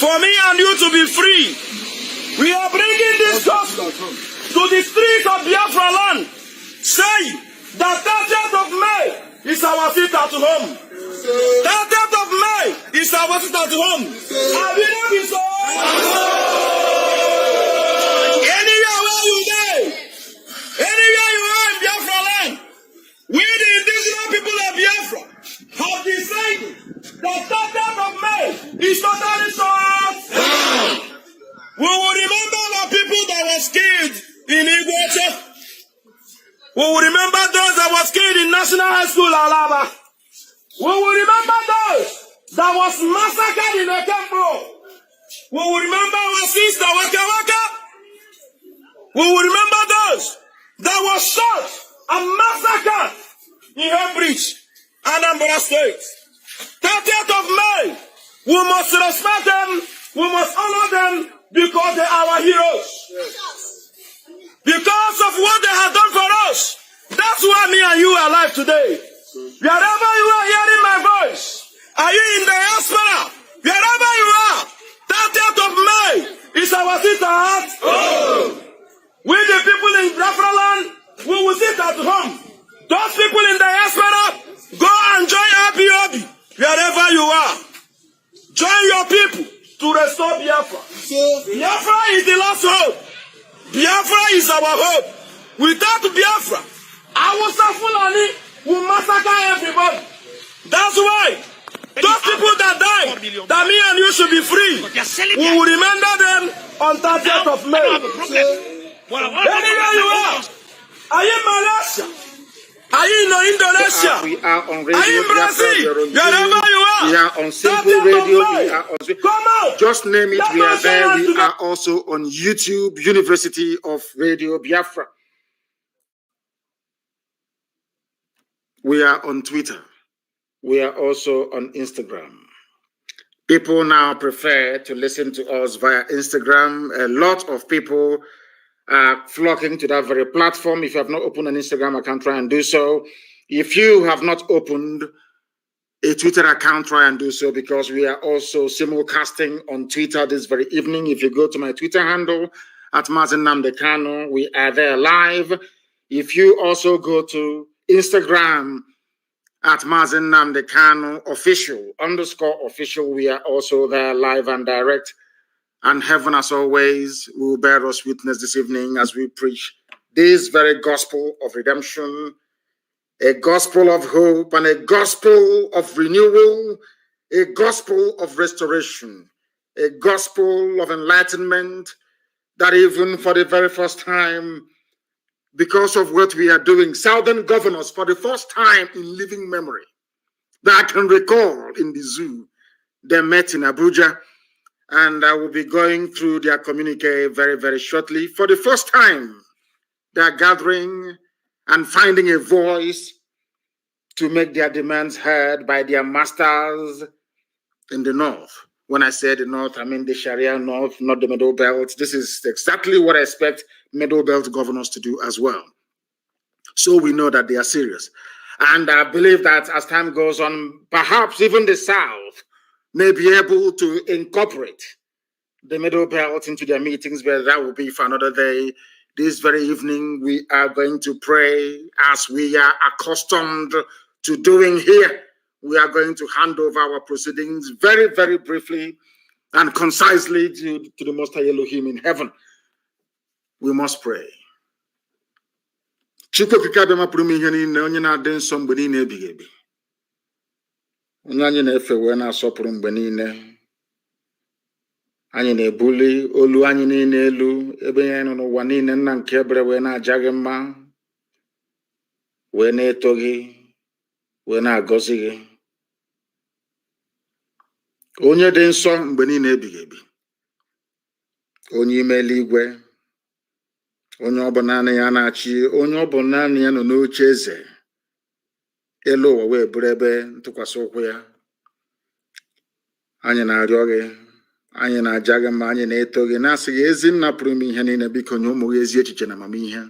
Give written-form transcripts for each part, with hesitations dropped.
for me and you to be free. We are bringing this gospel to the streets of Biafra land. Say that 30th of May is our visit at home. 30th of May is our visit at home. Have you not been so? Anywhere where you are, anywhere you are in Biafra land, we the indigenous people of Biafra have decided that 30th of May is totally short. We will remember the people that was killed in Iguacha. We will remember those that was killed in National High School, Alaba. We will remember those that was massacred in Ekembo. We will remember our sister, Waka Waka. We will remember those that was shot and massacred in Hembridge, Anambra State. 30th of May, we must respect them, we must honor them, because they are our heroes. Because of what they have done for us. That's why me and you are alive today. Wherever you are hearing my voice, are you in the diaspora? Wherever you are, 30th of May is our sit at home. We the people in Biafra land, we will sit at home. Those people in the diaspora, go and join APOB wherever you are. Join your people to restore Biafra. Biafra is the last hope. Biafra is our hope. Without Biafra, our Fulani will massacre everybody. That's why those people that died, that me and you should be free, we will remember them on 30th of May. Anywhere you are you in Malaysia? Are you in Indonesia? We are on radio. Are you in Brazil? Wherever you are. We are on Simple Radio. We are on... Come out. Just name it. We are there. We are also on YouTube, University of Radio Biafra. We are on Twitter. We are also on Instagram. People now prefer to listen to us via Instagram. A lot of people are flocking to that very platform. If you have not opened an Instagram account, try and do so. If you have not opened a Twitter account, try and do so, because we are also simulcasting on Twitter this very evening. If you go to my Twitter handle at Mazi Nnamdi Kanu, we are there live. If you also go to Instagram at Mazi Nnamdi Kanu _official, we are also there live and direct. And heaven, as always, will bear us witness this evening as we preach this very gospel of redemption, a gospel of hope, and a gospel of renewal, a gospel of restoration, a gospel of enlightenment, that even for the very first time, because of what we are doing, Southern governors, for the first time in living memory, that I can recall in the zoo, they met in Abuja. And I will be going through their communique very, very shortly. For the first time, they are gathering and finding a voice to make their demands heard by their masters in the north. When I say the north, I mean the Sharia north, not the Middle Belt. This is exactly what I expect Middle Belt governors to do as well. So we know that they are serious. And I believe that as time goes on, perhaps even the South may be able to incorporate the Middle Belt into their meetings, but that will be for another day. This very evening, we are going to pray as we are accustomed to doing here. We are going to hand over our proceedings very, very briefly and concisely to the Most High Elohim in heaven. We must pray. Anyị na-efe wee na-asọpụrụ mgbe niile. Anyị na-ebuli olu anyị niile elu ebe anyị nọ n'ụwa niile, nna nke ebere, wee na-aja gị mma, wee na-eto gị, wee na-agọzi gị. Onye dị nsọ mgbe niile ebighị ebi, onye ime eluigwe, onye ọ bụ naanị ya na-achị, onye ọ bụ naanị ya nọ n'oche eze elu ụwa wee bụrụ ebe ntụkwasị ụkwụ ya. Anyị na-arịọ gị, anyị na-aja gị mma, anyị na-eto gị, na-asị gị, ezi nna pụrụ ime ihe niile, biko nye ụmụ gị ezi echiche na amamihe,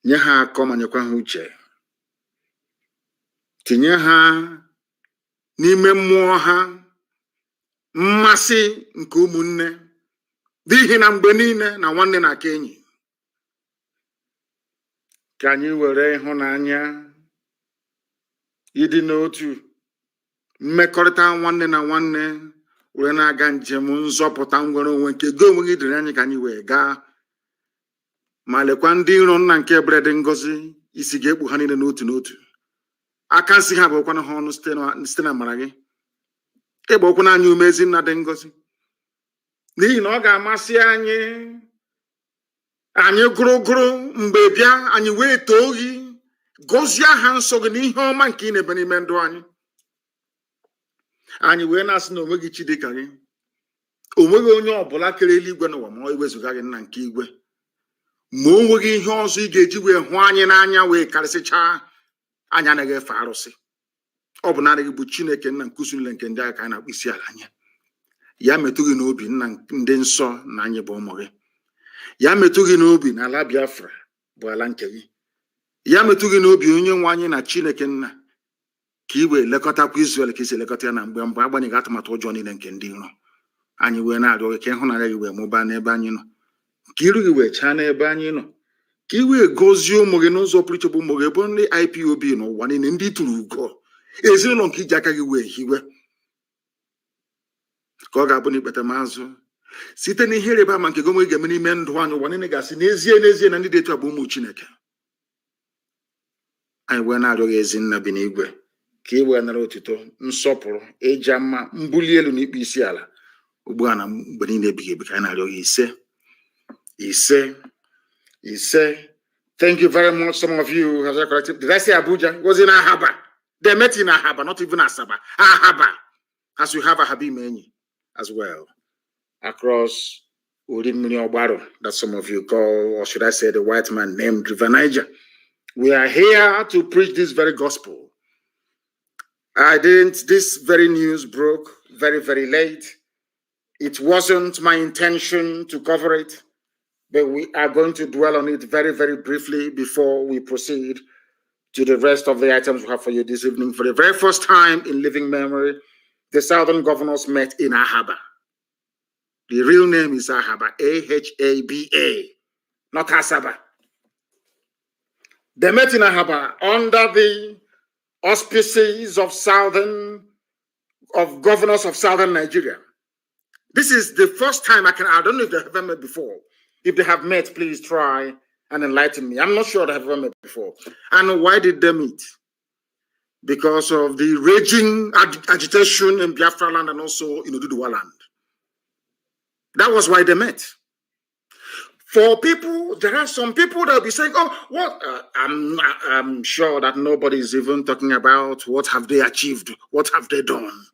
nye ha akọ ma nyekwa ha uche, tinye ha n'ime mmụọ ha mmasị nke ụmụnne n'ihi na mgbe niile na nwanne na-aka enyi. Ka anyị were ịhụnanya, ịdị n'otu, mmekọrịta nwanne na nwanne were na-aga njem nzọpụta nwere onwe nke gị onwe gị dịrị anyị ka anyị wee gaa. Ma lekwa ndị iro nna nke ebere dị ngọzi, isi ga-ekpu ha niile n'otu n'otu. Aka nsị ha bụkwana ha ọnụ site na amara gị. Ịgba okwu na anyị ume ezi nna dị ngọzi, n'ihi na ọ ga-amasị anyị gụrụgụrụ mgbe bịa anyị wee too gị, gọzie aha nsọ gị n'ihe ọma nke ị na-ebe n'ime ndụ anyị. Anyị wee na-asị na onweghị chi dịka gị, onweghị onye ọbụla kere eluigwe n'ụwa ma ọ iwezuga gị nna nke igwe. Ma o nweghị ihe ọzọ ị ga-eji wee hụ anyị n'anya wee karịsịchaa anyị anaghị efe arụsị. Ọ bụ naanị gị bụ Chineke nna nkuzi niile nke ndị agha ka anyị na-akpụ isi ala anya. Ya metụ gị n'obi nna ndị nsọ na anyị bụ ụmụ gị. Ya metụ gị n'obi na ala Biafra bụ ala nke gị. Ya metụ gị n'obi onye nwe anyị na Chineke nna, ka i wee lekọtakwa Izrel ka isi elekọta ya na mgbe agbanyeghị atụmatụ ụjọ niile nke ndị iro. Anyị wee na-arịọ gị ka ịhụnanya gị wee mụbaa n'ebe anyị nọ, ka iru gị wee chaa n'ebe anyị nọ, ka i wee gọzie ụmụ gị n'ụzọ pụrụ iche bụ ụmụ gị bụ ndị IPOB n'ụwa niile, ndị tụrụ ugo, ezinụlọ nke iji aka gị wee hiwe. Ka ọ ga-abụ na ikpeta m azụ site n'ihe ịrịba ama nke gị onwe gị ga-eme n'ime ndụ anyị, ụwa niile ga-asị n'ezie na ndị dị etu a bụ ụmụ Chineke. Anyị wee na-arịọ gị ezi nna bi n'igwe, ka i wee nara otuto, nsọpụrụ, ịja mma, mbuli elu na ikpe isi ala ugbu a na mgbe niile ebighị ebi. Ka anyị na-arịọ gị ise. Thank you very much. Some of you have corrected. Did I say Abuja? It was in Ahaba. They met in Ahaba, not even Asaba. Ahaba. As we have Ahabimeni as well. Across Udimini Obaro, that some of you call, or should I say the white man named River Niger. We are here to preach this very gospel. This very news broke very, very late. It wasn't my intention to cover it, but we are going to dwell on it very, very briefly before we proceed to the rest of the items we have for you this evening. For the very first time in living memory, the Southern governors met in Ahaba. The real name is Ahaba, A-H-A-B-A, not Asaba. They met in Ahaba under the auspices of governors of Southern Nigeria. This is the first time I don't know if they have ever met before. If they have met, please try and enlighten me. I'm not sure they have ever met before. And why did they meet? Because of the raging agitation in Biafra land and also in Oduduwa land. That was why they met. For people, there are some people that will be saying, oh, what? I'm sure that nobody is even talking about what have they achieved, what have they done.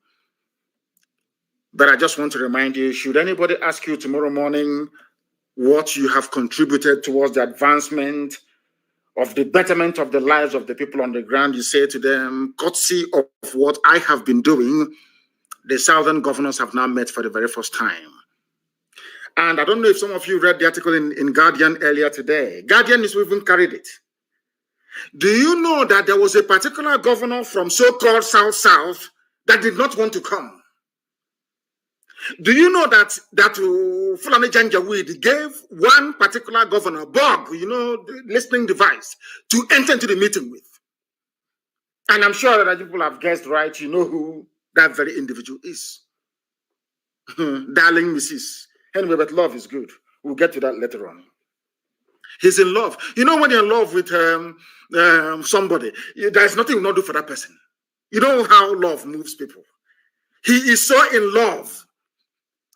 But I just want to remind you, should anybody ask you tomorrow morning what you have contributed towards the advancement of the betterment of the lives of the people on the ground, you say to them, courtesy of what I have been doing, the Southern governors have now met for the very first time. And I don't know if some of you read the article in Guardian earlier today. Guardian is even carried it. Do you know that there was a particular governor from so-called South that did not want to come? Do you know that Fulani Janjaweed gave one particular governor, Bob, the listening device, to enter into the meeting with? And I'm sure that people have guessed right. You know who that very individual is. Darling Mrs. Anyway, but love is good. We'll get to that later on. He's in love. You know when you're in love with somebody, there's nothing you not do for that person. You know how love moves people. He is so in love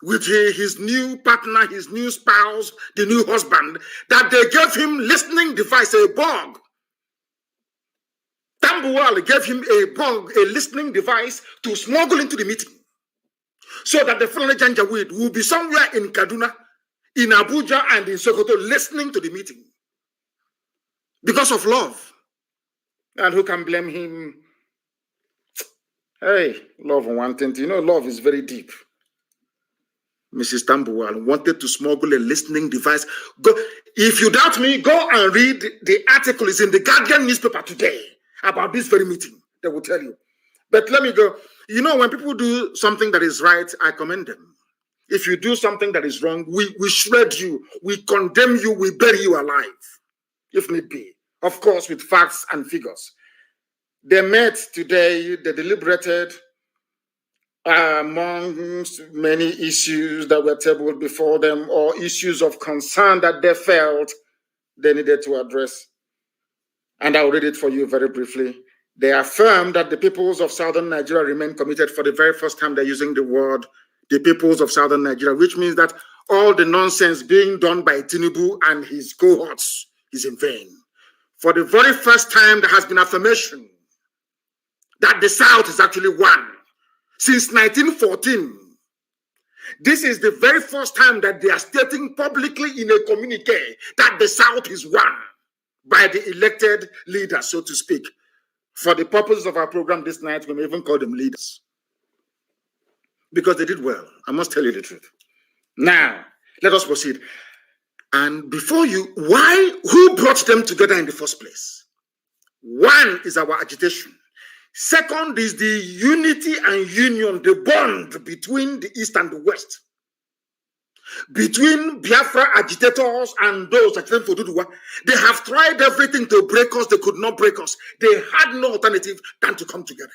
with his new partner, his new spouse, the new husband, that they gave him listening device, a bug. Tambuwal gave him a bug, a listening device to smuggle into the meeting. So that the Fulani Janjaweed will be somewhere in Kaduna, in Abuja, and in Sokoto listening to the meeting. Because of love. And who can blame him? Hey, love and one thing. Love is very deep. Mrs. Tambuwal wanted to smuggle a listening device. Go, if you doubt me, go and read the article. It's in the Guardian newspaper today about this very meeting. They will tell you. But let me go. You know, when people do something that is right, I commend them. If you do something that is wrong, we shred you, we condemn you, we bury you alive, if need be. Of course, with facts and figures. They met today, they deliberated amongst many issues that were tabled before them, or issues of concern that they felt they needed to address. And I'll read it for you very briefly. They affirm that the peoples of southern Nigeria remain committed. For the very first time, they're using the word the peoples of southern Nigeria, which means that all the nonsense being done by Tinubu and his cohorts is in vain. For the very first time, there has been affirmation that the South is actually one. Since 1914, this is the very first time that they are stating publicly in a communique that the South is one by the elected leaders, so to speak. For the purposes of our program this night, we may even call them leaders. Because they did well. I must tell you the truth. Now, let us proceed. And before you, who brought them together in the first place? One is our agitation. Second is the unity and union, the bond between the East and the West. Between Biafra agitators and those agitating for Duduwa. They have tried everything to break us. They could not break us. They had no alternative than to come together.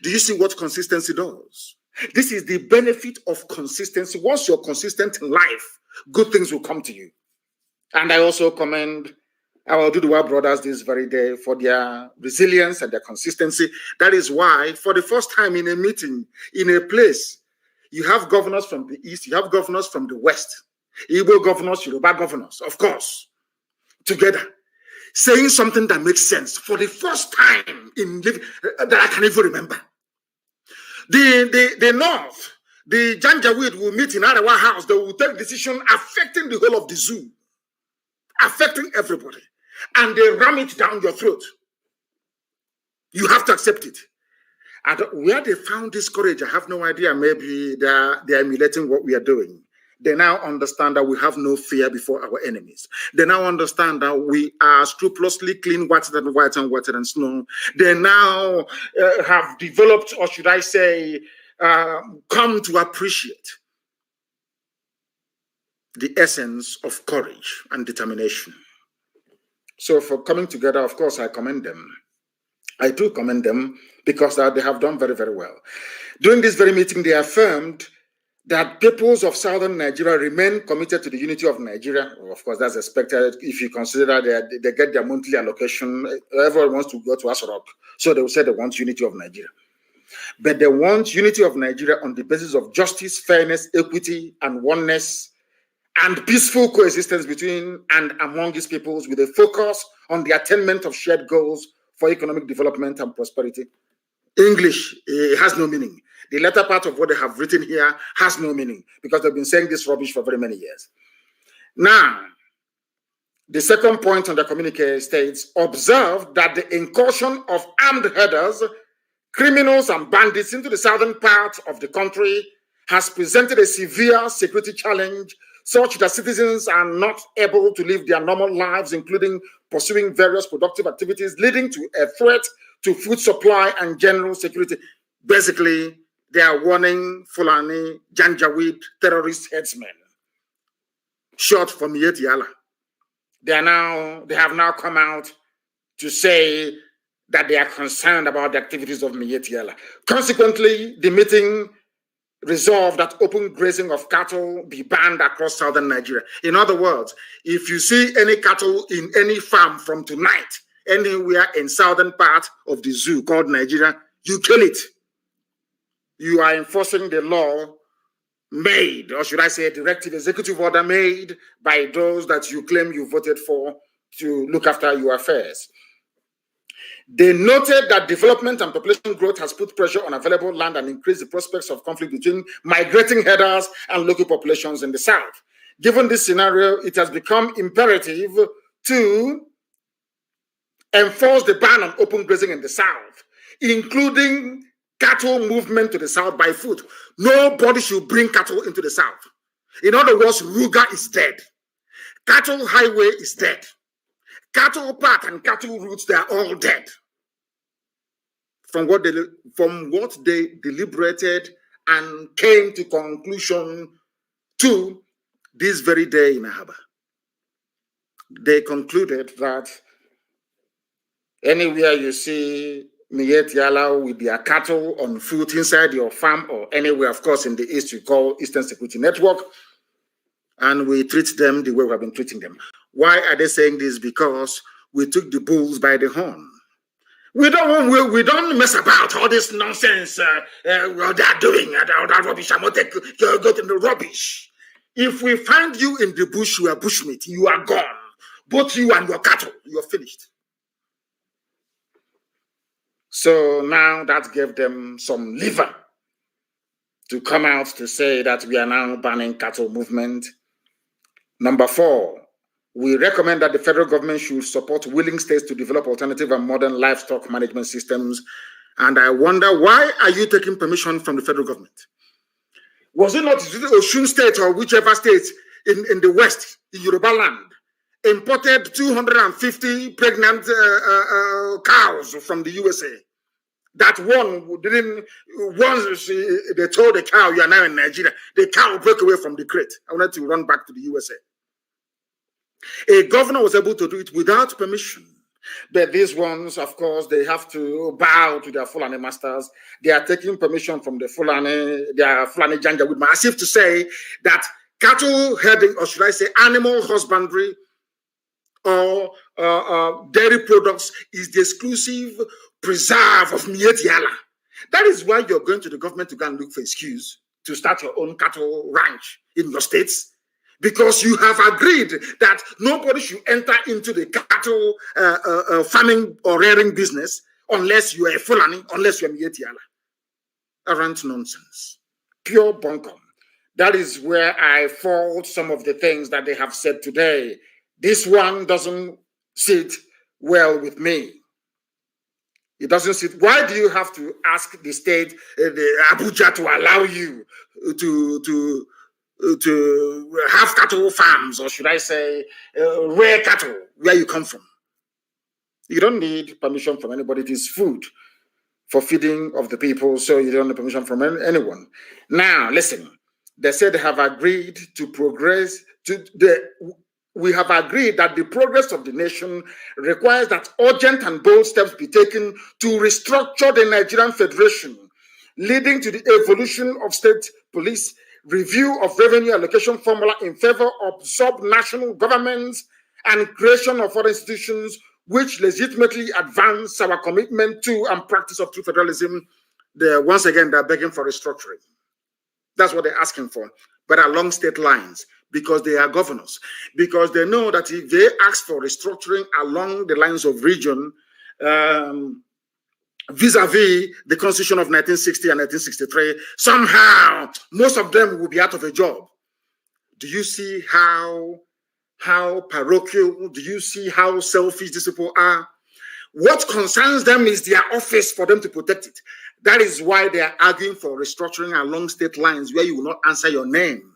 Do you see what consistency does? This is the benefit of consistency. Once you're consistent in life, good things will come to you. And I also commend our Duduwa brothers this very day for their resilience and their consistency. That is why, for the first time in a meeting, in a place, you have governors from the East, you have governors from the West, Igbo governors, Yoruba governors, of course, together, saying something that makes sense for the first time in that I can even remember. The North, the Janjaweed will meet in Arawa House. They will take decision affecting the whole of the zoo, affecting everybody, and they ram it down your throat. You have to accept it. And where they found this courage, I have no idea. Maybe they're emulating what we are doing. They now understand that we have no fear before our enemies. They now understand that we are scrupulously clean, whiter than white and whiter than snow. They now have developed, or should I say, come to appreciate the essence of courage and determination. So for coming together, of course, I commend them. I do commend them because they have done very, very well. During this very meeting, they affirmed that peoples of southern Nigeria remain committed to the unity of Nigeria. Well, of course, that's expected if you consider they get their monthly allocation. Everyone wants to go to Asorok, so they will say they want unity of Nigeria. But they want unity of Nigeria on the basis of justice, fairness, equity, and oneness, and peaceful coexistence between and among these peoples with a focus on the attainment of shared goals for economic development and prosperity. English has no meaning. The latter part of what they have written here has no meaning because they've been saying this rubbish for very many years. Now, the second point on the communique states, observe that the incursion of armed herders, criminals and bandits into the southern part of the country has presented a severe security challenge such that citizens are not able to live their normal lives, including pursuing various productive activities, leading to a threat to food supply and general security. Basically, they are warning Fulani, Janjaweed, terrorist headsmen, short for Miet Yala. They have now come out to say that they are concerned about the activities of Miet Yala. Consequently, the meeting resolved that open grazing of cattle be banned across southern Nigeria. In other words, if you see any cattle in any farm from tonight, anywhere in southern part of the zoo called Nigeria, you kill it. You are enforcing the law made, or should I say a directive executive order made by those that you claim you voted for to look after your affairs. They noted that development and population growth has put pressure on available land and increased the prospects of conflict between migrating herders and local populations in the south. Given this scenario, it has become imperative to enforce the ban on open grazing in the south, including cattle movement to the south by foot. Nobody should bring cattle into the south. In other words, Ruga is dead. Cattle highway is dead. Cattle park and cattle routes, they are all dead. from what they deliberated and came to conclusion to this very day in Ahaba. They concluded that anywhere you see Miet Yala with their cattle on foot inside your farm or anywhere, of course, in the East, we call Eastern Security Network, and we treat them the way we have been treating them. Why are they saying this? Because we took the bulls by the horn. We don't mess about all this nonsense what they are doing, that rubbish. I'm not go to the rubbish. If we find you in the bush, you are bushmeat, you are gone. Both you and your cattle, you're finished. So now that gave them some lever to come out to say that we are now banning cattle movement. Number 4, we recommend that the federal government should support willing states to develop alternative and modern livestock management systems. And I wonder, why are you taking permission from the federal government? Was it not Osun State or whichever state in the West, in Yoruba land, imported 250 pregnant cows from the USA? That one didn't, once they told the cow, you are now in Nigeria, the cow broke away from the crate. I wanted to run back to the USA. A governor was able to do it without permission. But these ones, of course, they have to bow to their Fulani masters. They are taking permission from the Fulani, their Fulani Janjaweed, as if to say that cattle herding, or should I say animal husbandry or dairy products is the exclusive preserve of Miet Yala. That is why you're going to the government to go and look for excuse to start your own cattle ranch in your states. Because you have agreed that nobody should enter into the cattle farming or rearing business unless you are a Fulani, unless you are Miet Yala. Arrant nonsense. Pure bunkum. That is where I fault some of the things that they have said today. This one doesn't sit well with me. It doesn't sit. Why do you have to ask the state, the Abuja, to allow you to have cattle farms, or should I say, rare cattle, where you come from? You don't need permission from anybody. It is food for feeding of the people, so you don't need permission from anyone. Now, listen, they said they have agreed to progress. We have agreed that the progress of the nation requires that urgent and bold steps be taken to restructure the Nigerian Federation, leading to the evolution of state police, review of revenue allocation formula in favor of sub-national governments, and creation of other institutions which legitimately advance our commitment to and practice of true federalism. Once again, they're begging for restructuring. That's what they're asking for, but along state lines, because they are governors, because they know that if they ask for restructuring along the lines of region, vis-a-vis the Constitution of 1960 and 1963, somehow most of them will be out of a job. Do you see how parochial, do you see how selfish these people are? What concerns them is their office for them to protect it. That is why they are arguing for restructuring along state lines where you will not answer your name.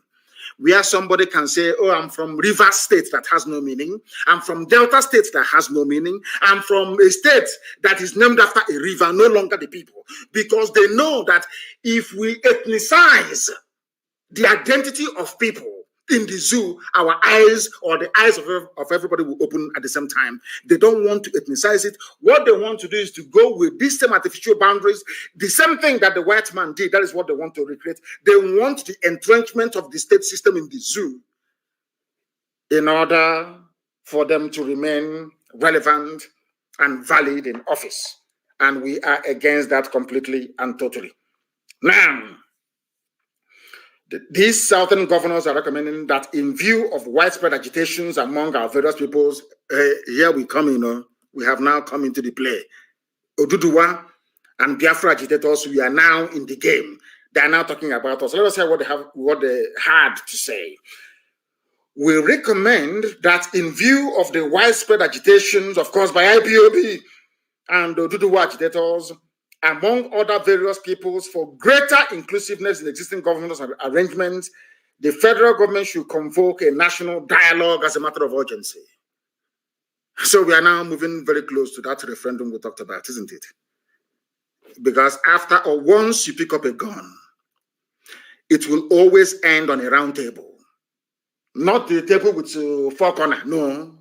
Where somebody can say, oh, I'm from River State, that has no meaning. I'm from Delta State, that has no meaning. I'm from a state that is named after a river, no longer the people. Because they know that if we ethnicize the identity of people in the zoo, our eyes, or the eyes of everybody, will open at the same time. They don't want to ethnicize it. What they want to do is to go with these same artificial boundaries, the same thing that the white man did. That is what they want to recreate. They want the entrenchment of the state system in the zoo in order for them to remain relevant and valid in office. And we are against that completely and totally. Now, these southern governors are recommending that in view of widespread agitations among our various peoples, here we come, we have now come into the play. Oduduwa and Biafra agitators, we are now in the game. They are now talking about us. Let us hear what they had to say. We recommend that in view of the widespread agitations, of course, by IPOB and Oduduwa agitators, among other various peoples, for greater inclusiveness in existing governance arrangements, the federal government should convoke a national dialogue as a matter of urgency. So we are now moving very close to that referendum we talked about, isn't it? Because after or once you pick up a gun, it will always end on a round table. Not the table with four corners, no.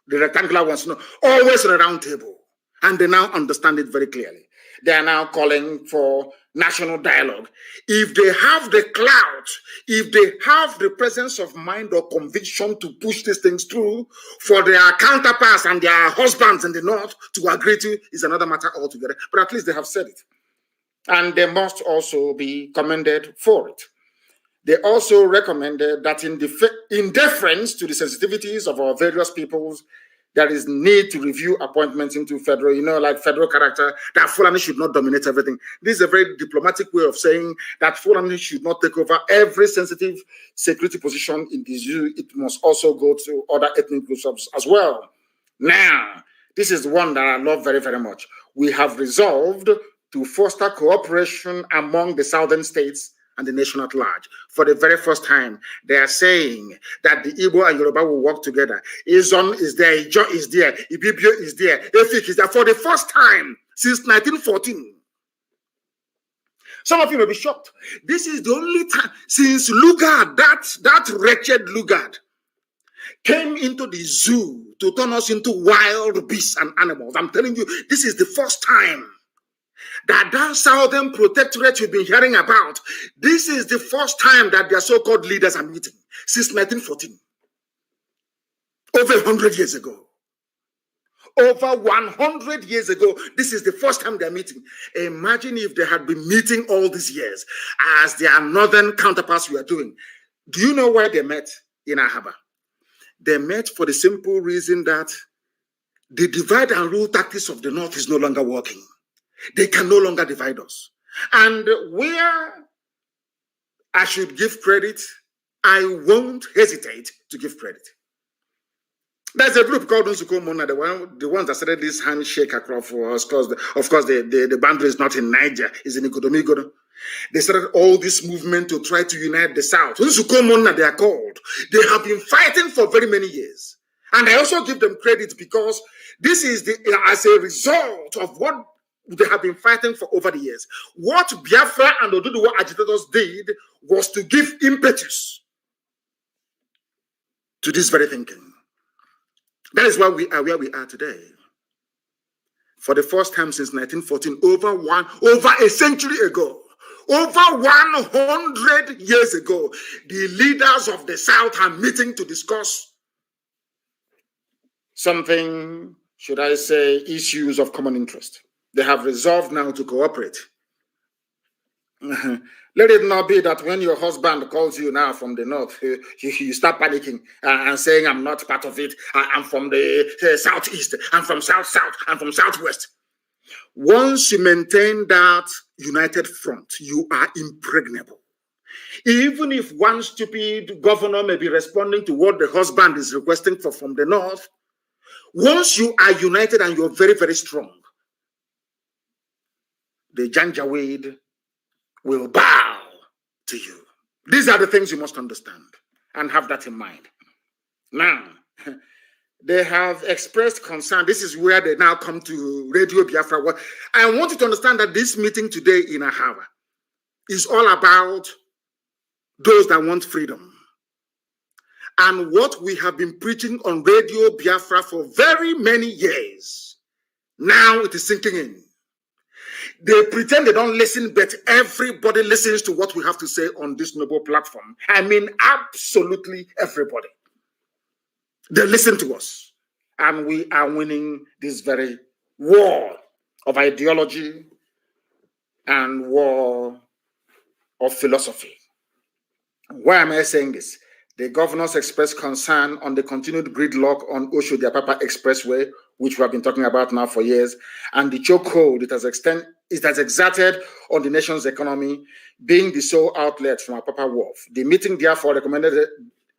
The rectangular ones, no. Always on a round table. And they now understand it very clearly. They are now calling for national dialogue. If they have the clout, if they have the presence of mind or conviction to push these things through, for their counterparts and their husbands in the north to agree to, is another matter altogether. But at least they have said it. And they must also be commended for it. They also recommended that in deference to the sensitivities of our various peoples, there is need to review appointments into federal, like federal character, that Fulani should not dominate everything. This is a very diplomatic way of saying that Fulani should not take over every sensitive security position in the zoo. It must also go to other ethnic groups as well. Now, this is one that I love very, very much. We have resolved to foster cooperation among the southern states and the nation at large. For the very first time, they are saying that the Igbo and Yoruba will work together. Izon is there, Ijo is there, Ibibio is there, Efik is there. For the first time since 1914. Some of you may be shocked. This is the only time since Lugard, that wretched Lugard, came into the zoo to turn us into wild beasts and animals. I'm telling you, this is the first time that southern protectorate you've been hearing about, this is the first time that their so-called leaders are meeting since 1914. Over 100 years ago. Over 100 years ago, this is the first time they're meeting. Imagine if they had been meeting all these years as their northern counterparts were doing. Do you know why they met in Ahaba? They met for the simple reason that the divide and rule tactics of the north is no longer working. They can no longer divide us. And where I should give credit, I won't hesitate to give credit. There's a group called Nsuko Mona, the ones that started this handshake across for us, because of course the boundary is not in Niger, it's in Ikodomigodo. They started all this movement to try to unite the South. Nsuko Mona, they are called. They have been fighting for very many years. And I also give them credit because this is as a result of what they have been fighting for over the years. What Biafra and Oduduwa agitators did was to give impetus to this very thinking. That is why we are where we are today. For the first time since 1914, over a century ago, over 100 years ago, the leaders of the South are meeting to discuss something, should I say, issues of common interest. They have resolved now to cooperate. Let it not be that when your husband calls you now from the north, you start panicking and saying, I'm not part of it. I'm from the southeast. I'm from south. I'm from southwest. Once you maintain that united front, you are impregnable. Even if one stupid governor may be responding to what the husband is requesting from the north, once you are united and you're very, very strong, the Janjaweed will bow to you. These are the things you must understand and have that in mind. Now, they have expressed concern. This is where they now come to Radio Biafra. I want you to understand that this meeting today in Ahava is all about those that want freedom. And what we have been preaching on Radio Biafra for very many years, now it is sinking in. They pretend they don't listen, but everybody listens to what we have to say on this noble platform. I mean, absolutely everybody. They listen to us. And we are winning this very war of ideology and war of philosophy. Why am I saying this? The governors expressed concern on the continued gridlock on Osho-Diapapa Expressway, which we have been talking about now for years, and the chokehold it has exerted on the nation's economy, being the sole outlet from Apapa Wharf. The meeting therefore recommended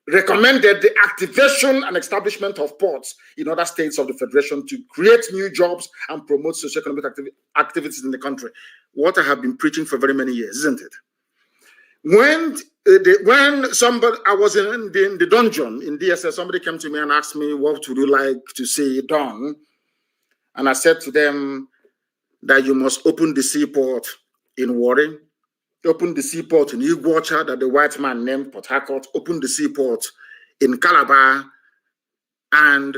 the activation and establishment of ports in other states of the Federation to create new jobs and promote socio-economic activities in the country. What I have been preaching for very many years, isn't it? When I was in the dungeon in DSS, somebody came to me and asked me, what would you like to see done? And I said to them, that you must open the seaport in Warri, open the seaport in Iguacha that the white man named Port Harcourt, open the seaport in Calabar, and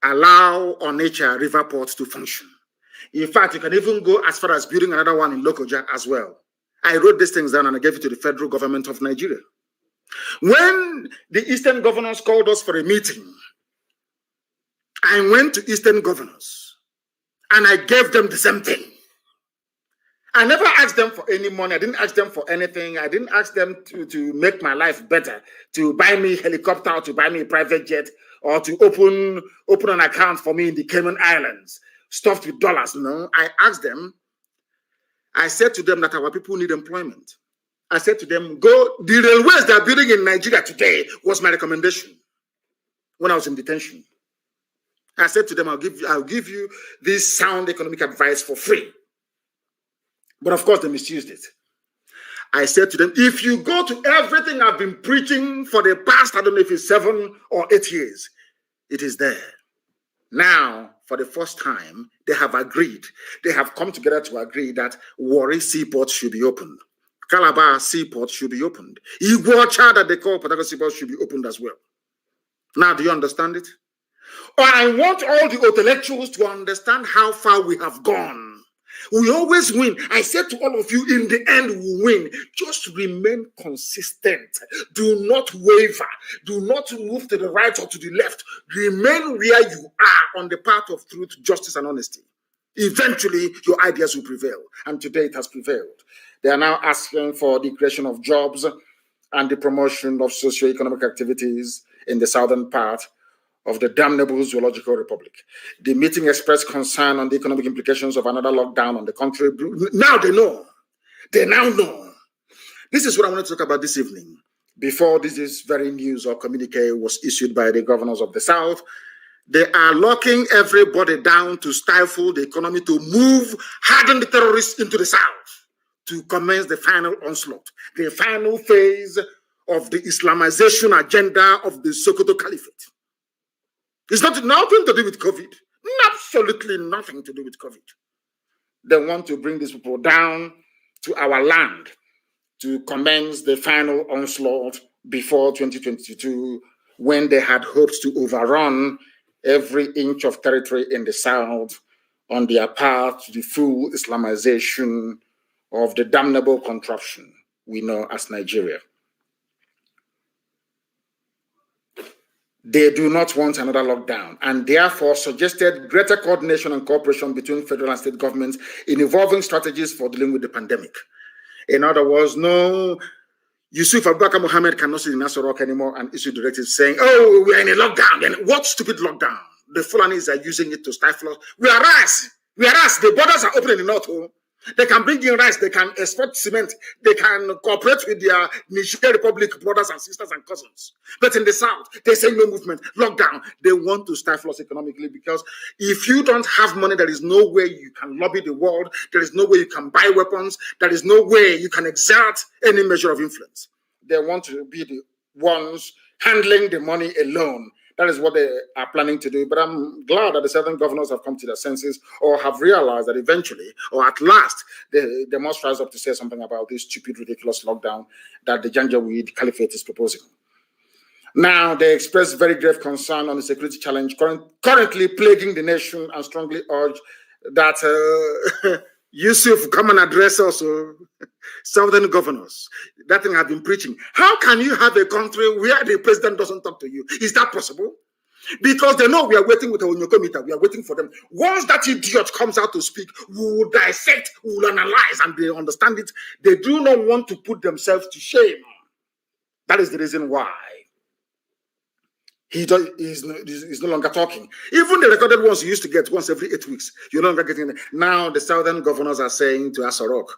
allow Onitsha River Port to function. In fact, you can even go as far as building another one in Lokoja as well. I wrote these things down and I gave it to the federal government of Nigeria. When the Eastern governors called us for a meeting, I went to Eastern governors and I gave them the same thing. I never asked them for any money. I didn't ask them for anything. I didn't ask them to make my life better, to buy me a helicopter, or to buy me a private jet, or to open an account for me in the Cayman Islands, stuffed with dollars. No, I asked them. I said to them that our people need employment. I said to them, go, the railways they're building in Nigeria today was my recommendation when I was in detention. I said to them, I'll give you this sound economic advice for free. But of course, they misused it. I said to them, if you go to everything I've been preaching for the past, I don't know if it's 7 or 8 years, it is there. Now, for the first time, they have agreed. They have come together to agree that Warri Seaport should be opened. Calabar Seaport should be opened. Iguacha, that they call Port Harcourt Seaport, should be opened as well. Now, do you understand it? Or I want all the intellectuals to understand how far we have gone. We always win. I said to all of you, in the end, we win. Just remain consistent. Do not waver. Do not move to the right or to the left. Remain where you are on the path of truth, justice, and honesty. Eventually, your ideas will prevail. And today it has prevailed. They are now asking for the creation of jobs and the promotion of socio-economic activities in the southern part of the damnable Zoological Republic. The meeting expressed concern on the economic implications of another lockdown on the country. Now they know. They now know. This is what I want to talk about this evening. Before this very news or communique was issued by the governors of the South, they are locking everybody down to stifle the economy, to move, harden the terrorists into the South, to commence the final onslaught, the final phase of the Islamization agenda of the Sokoto Caliphate. It's nothing to do with COVID. Absolutely nothing to do with COVID. They want to bring these people down to our land to commence the final onslaught before 2022, when they had hoped to overrun every inch of territory in the South on their path to the full Islamization of the damnable contraption we know as Nigeria. They do not want another lockdown, and therefore suggested greater coordination and cooperation between federal and state governments in evolving strategies for dealing with the pandemic. In other words, no, Yusuf Abubakar Mohammed cannot sit in Aso Rock anymore and issue directives saying, oh, we're in a lockdown. Then what stupid lockdown? The Fulanis are using it to stifle us. Whereas the borders are open in the north. They can bring in rice, they can export cement, they can cooperate with their Niger Republic brothers and sisters and cousins. But in the South, they say no movement, lockdown. They want to stifle us economically, because if you don't have money, there is no way you can lobby the world, there is no way you can buy weapons, there is no way you can exert any measure of influence. They want to be the ones handling the money alone. That is what they are planning to do. But I'm glad that the southern governors have come to their senses, or have realized that eventually, or at last, they must rise up to say something about this stupid, ridiculous lockdown that the Janjaweed Caliphate is proposing. Now, they express very grave concern on the security challenge currently plaguing the nation, and strongly urge that Yusuf come and address also southern governors. That thing I've been preaching. How can you have a country where the president doesn't talk to you? Is that possible? Because they know we are waiting with our Onyokomita. We are waiting for them. Once that idiot comes out to speak, we will dissect, we will analyze, and they understand it. They do not want to put themselves to shame. That is the reason why he's no longer talking. Even the recorded ones you used to get once every 8 weeks, you're no longer getting it. Now the southern governors are saying to Aso Rock,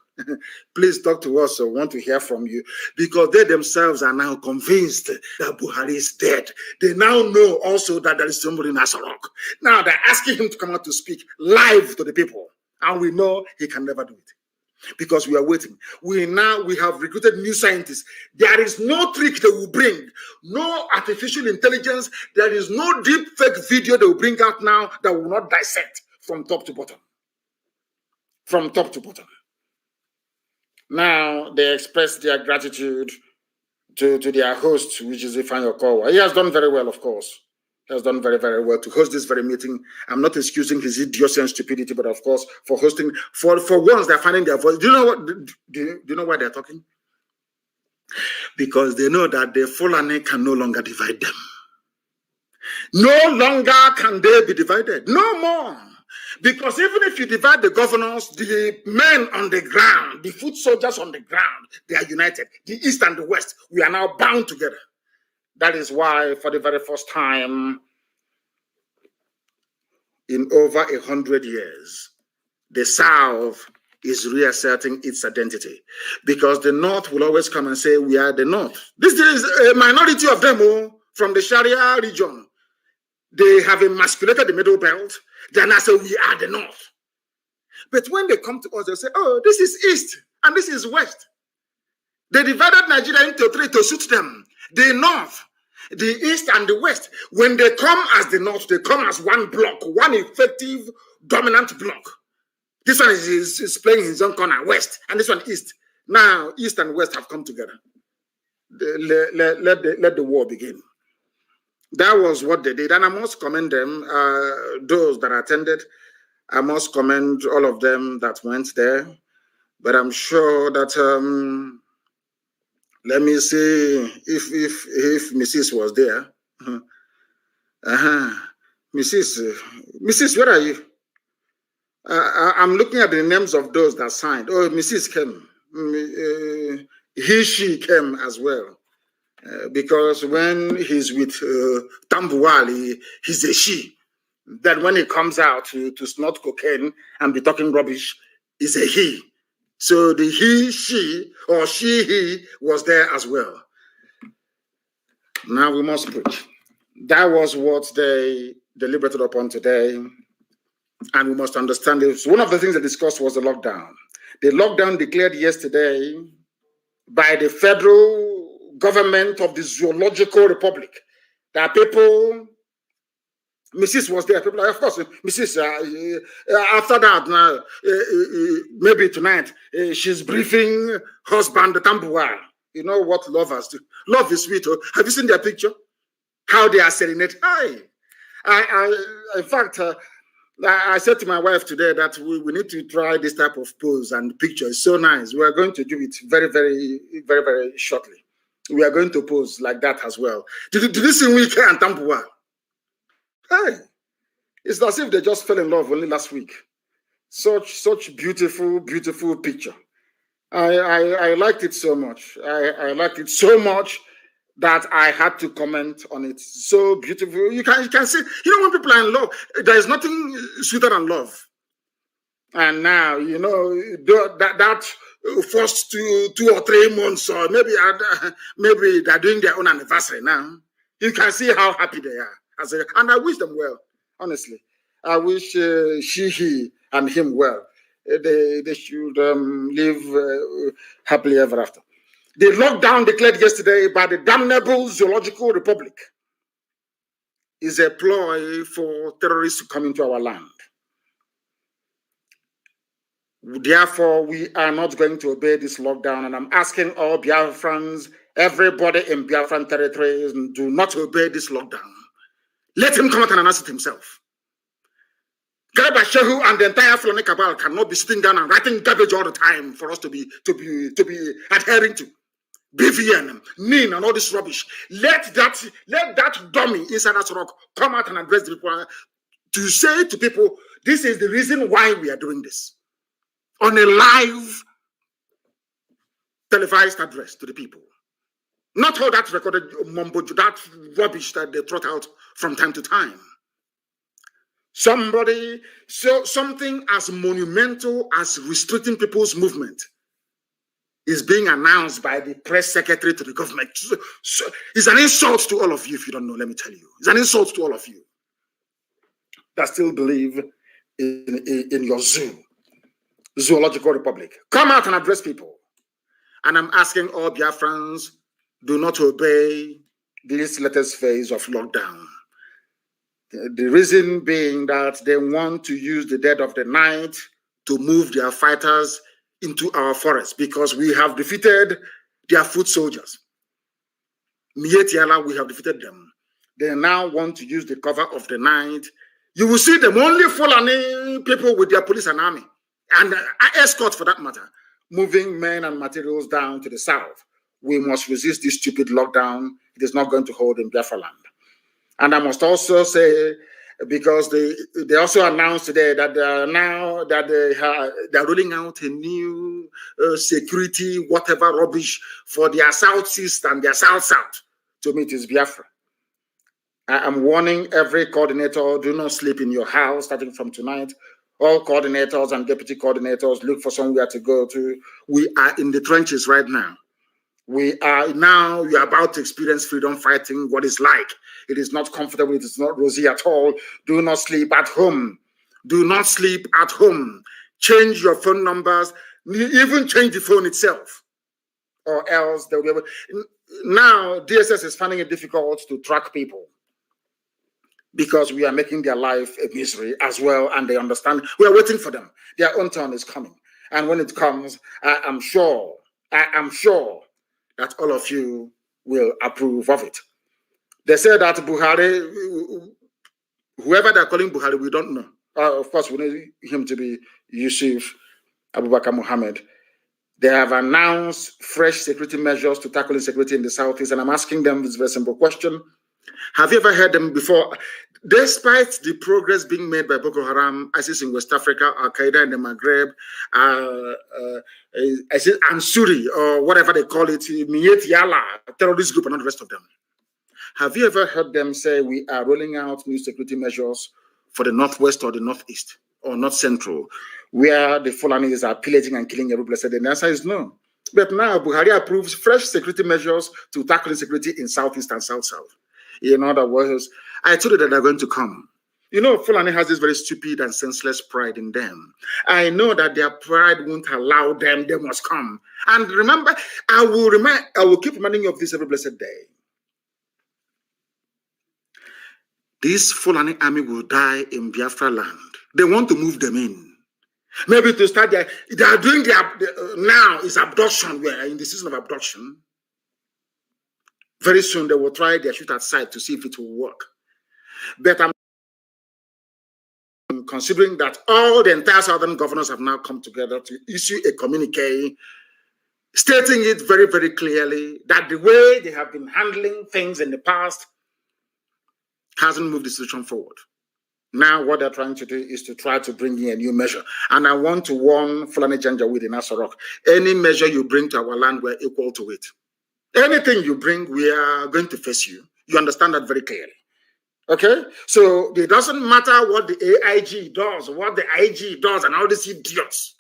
please talk to us, so we want to hear from you, because they themselves are now convinced that Buhari is dead. They now know also that there is somebody in Aso Rock. Now they're asking him to come out to speak live to the people, and we know he can never do it, because we are waiting. We have recruited new scientists. There is no trick they will bring, no artificial intelligence. There is no deep fake video they will bring out now that will not dissect from top to bottom. from top to bottom. Now they express their gratitude to their host, which is Ifeanyi Okowa. He has done very well, of course. He has done very, very well to host this very meeting. I'm not excusing his idiocy and stupidity, but of course, for hosting, for once, they're finding their voice. Do you know what? Do you know why they're talking? Because they know that the Fulani can no longer divide them. No longer can they be divided. No more. Because even if you divide the governors, the men on the ground, the foot soldiers on the ground, they are united. The East and the West, we are now bound together. That is why, for the very first time in over 100 years, the South is reasserting its identity. Because the North will always come and say, we are the North. This is a minority of them from the Sharia region. They have emasculated the Middle Belt. They now say, we are the North. But when they come to us, they say, oh, this is East and this is West. They divided Nigeria into three to suit them. The North, the East, and the West. When they come as the North, they come as one block, one effective, dominant block. This one is playing his own corner, West, and this one East. Now, East and West have come together. Let the war begin. That was what they did, and I must commend them, those that attended. I must commend all of them that went there. But I'm sure that, let me see if Mrs. was there. Mrs., where are you? I'm looking at the names of those that signed. Oh, Mrs. came. She came as well. Because when he's with Tambuwal, he's a she. Then when he comes out to snort cocaine and be talking rubbish, he's a he. So the he, she, or she, he was there as well. Now we must preach. That was what they deliberated upon today. And we must understand this. One of the things they discussed was the lockdown. The lockdown declared yesterday by the federal government of the Zoological Republic. There are people, Mrs. was there, people, of course, Mrs. After that, now, maybe tonight, she's briefing husband Tambuwal. You know what lovers do. Love is sweet. Have you seen their picture? How they are serenade. In fact, I said to my wife today that we need to try this type of pose and picture. It's so nice. We are going to do it very, very, very, very shortly. We are going to pose like that as well. Did you see Wike and Tambuwal? Hey, it's as if they just fell in love only last week. Such beautiful, beautiful picture. I liked it so much. I liked it so much that I had to comment on it. So beautiful. You can see, when people are in love, there is nothing sweeter than love. And now, that first 2 or 3 months, or maybe they're doing their own anniversary now. You can see how happy they are. And I wish them well, honestly. I wish she, he, and him well. They should live happily ever after. The lockdown declared yesterday by the damnable Zoological Republic is a ploy for terrorists to come into our land. Therefore, we are not going to obey this lockdown, and I'm asking all Biafrans, everybody in Biafran territories, do not obey this lockdown. Let him come out and announce it himself. Garba Shehu and the entire Fulani cabal cannot be sitting down and writing garbage all the time for us to be adhering to. BVN, NIN, and all this rubbish. Let that dummy inside that rock come out and address the people to say to people, this is the reason why we are doing this. On a live televised address to the people. Not all that recorded mumbo, that rubbish that they throw out from time to time. Something as monumental as restricting people's movement is being announced by the press secretary to the government. So it's an insult to all of you if you don't know, let me tell you. It's an insult to all of you that still believe in your Zoological Republic. Come out and address people. And I'm asking all Biafrans, do not obey this latest phase of lockdown. The reason being that they want to use the dead of the night to move their fighters into our forests because we have defeated their foot soldiers. Mietiala, we have defeated them. They now want to use the cover of the night. You will see them only Fulani people with their police and army, and escort for that matter, moving men and materials down to the south. We must resist this stupid lockdown. It is not going to hold in Biafra land. And I must also say, because they also announced today that now that they're rolling out a new security, whatever rubbish for their southeast and their south-south. To me, it is Biafra. I am warning every coordinator, do not sleep in your house starting from tonight. All coordinators and deputy coordinators, look for somewhere to go to. We are in the trenches right now. We are now, you're about to experience freedom fighting, what it's like. It is not comfortable, it is not rosy at all. Do not sleep at home. Do not sleep at home. Change your phone numbers, even change the phone itself. Or else they'll be able. Now, DSS is finding it difficult to track people because we are making their life a misery as well, and they understand. We are waiting for them. Their own turn is coming. And when it comes, I am sure that all of you will approve of it. They say that Buhari, whoever they're calling Buhari, we don't know. Of course, we know him to be Yusuf Abubakar Mohammed. They have announced fresh security measures to tackle insecurity in the southeast, and I'm asking them this very simple question. Have you ever heard them before? Despite the progress being made by Boko Haram, ISIS in West Africa, Al-Qaeda in the Maghreb, Ansuri, or whatever they call it, Miet Yala, terrorist group, and all the rest of them. Have you ever heard them say we are rolling out new security measures for the northwest or the northeast or north central, where the Fulanis are pillaging and killing every blessed day? The answer is no. But now Buhari approves fresh security measures to tackle insecurity in southeast and south-south. In other words, I told you that they're going to come. You know, Fulani has this very stupid and senseless pride in them. I know that their pride won't allow them. They must come. And remember, I will keep reminding you of this every blessed day. This Fulani army will die in Biafra land. They want to move them in. Maybe to start there, they are doing now is abduction. We are in the season of abduction. Very soon they will try their shoot at sight to see if it will work. But I'm considering that all the entire southern governors have now come together to issue a communique stating it very, very clearly that the way they have been handling things in the past hasn't moved the situation forward. Now what they're trying to do is to try to bring in a new measure. And I want to warn Fulani Janjaweed in Asorok, any measure you bring to our land, we're equal to it. Anything you bring, we are going to face you. You understand that very clearly. Okay? So it doesn't matter what the AIG does, what the IG does, and all these idiots.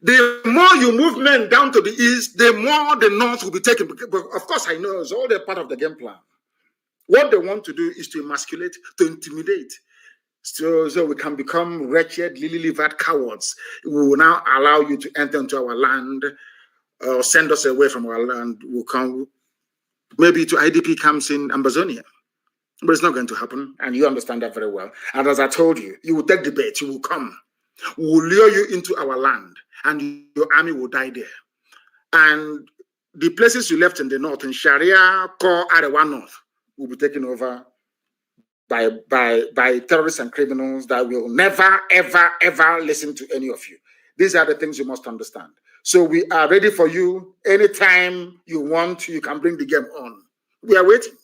The more you move men down to the east, the more the north will be taken. But of course, I know it's all a part of the game plan. What they want to do is to emasculate, to intimidate. So we can become wretched, lily-livered cowards. We will now allow you to enter into our land, or send us away from our land. We'll come maybe to IDP camps in Amazonia. But it's not going to happen, and you understand that very well. And as I told you, you will take the bait, you will come. We will lure you into our land, and your army will die there. And the places you left in the north, in Sharia, Kor, Arewa North, will be taken over by terrorists and criminals that will never, ever, ever listen to any of you. These are the things you must understand. So we are ready for you. Anytime you want, you can bring the game on. We are waiting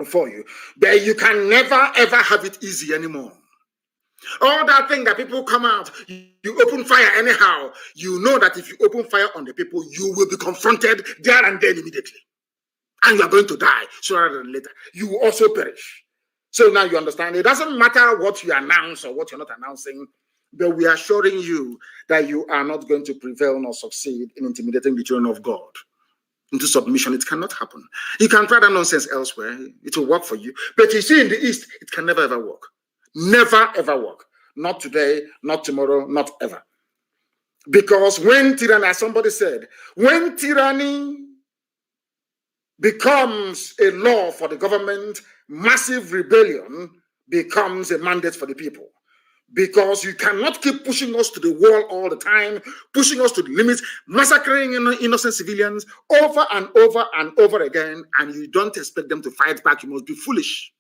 for you. But you can never, ever have it easy anymore. All that thing that people come out, you open fire anyhow. You know that if you open fire on the people, you will be confronted there and then immediately. And you are going to die sooner than later. You will also perish. So now you understand. It doesn't matter what you announce or what you're not announcing, but we are assuring you that you are not going to prevail nor succeed in intimidating the children of God into submission. It cannot happen. You can try that nonsense elsewhere. It will work for you. But you see, in the East, it can never ever work. Never ever work. Not today, not tomorrow, not ever. Because when tyranny, as somebody said, when tyranny becomes a law for the government, massive rebellion becomes a mandate for the people. Because you cannot keep pushing us to the wall all the time, pushing us to the limits, massacring innocent civilians over and over and over again, and you don't expect them to fight back. You must be foolish.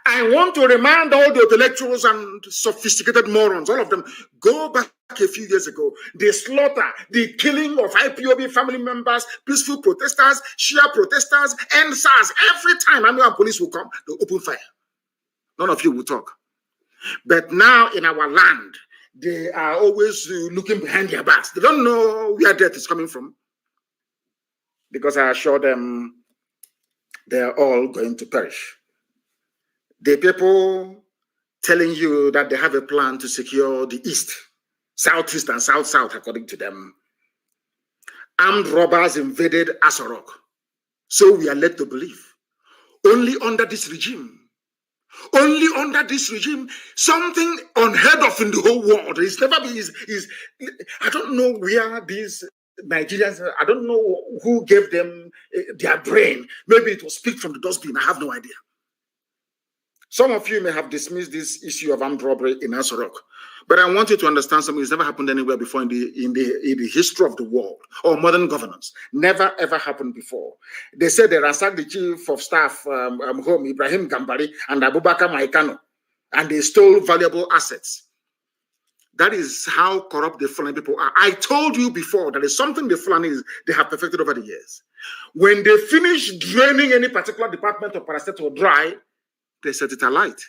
I want to remind all the intellectuals and sophisticated morons, all of them, go back a few years ago. The slaughter, the killing of IPOB family members, peaceful protesters, Shia protesters, and SARS. Every time Army and police will come, they'll open fire. None of you will talk. But now in our land, they are always looking behind their backs. They don't know where death is coming from. Because I assure them, they are all going to perish. The people telling you that they have a plan to secure the East, Southeast and South-South, according to them. Armed robbers invaded Asorok. So we are led to believe. Only under this regime, something unheard of in the whole world. It's never been, I don't know where these Nigerians, I don't know who gave them their brain. Maybe it was picked from the dustbin. I have no idea. Some of you may have dismissed this issue of armed robbery in Asorok, but I want you to understand something that's never happened anywhere before in the history of the world or modern governance. Never ever happened before. They said they ransacked the chief of staff home, Ibrahim Gambari, and Abubakar Maikano, and they stole valuable assets. That is how corrupt the Fulani people are. I told you before that is something the Fulani they have perfected over the years. When they finish draining any particular department of Paraset or dry, they set it alight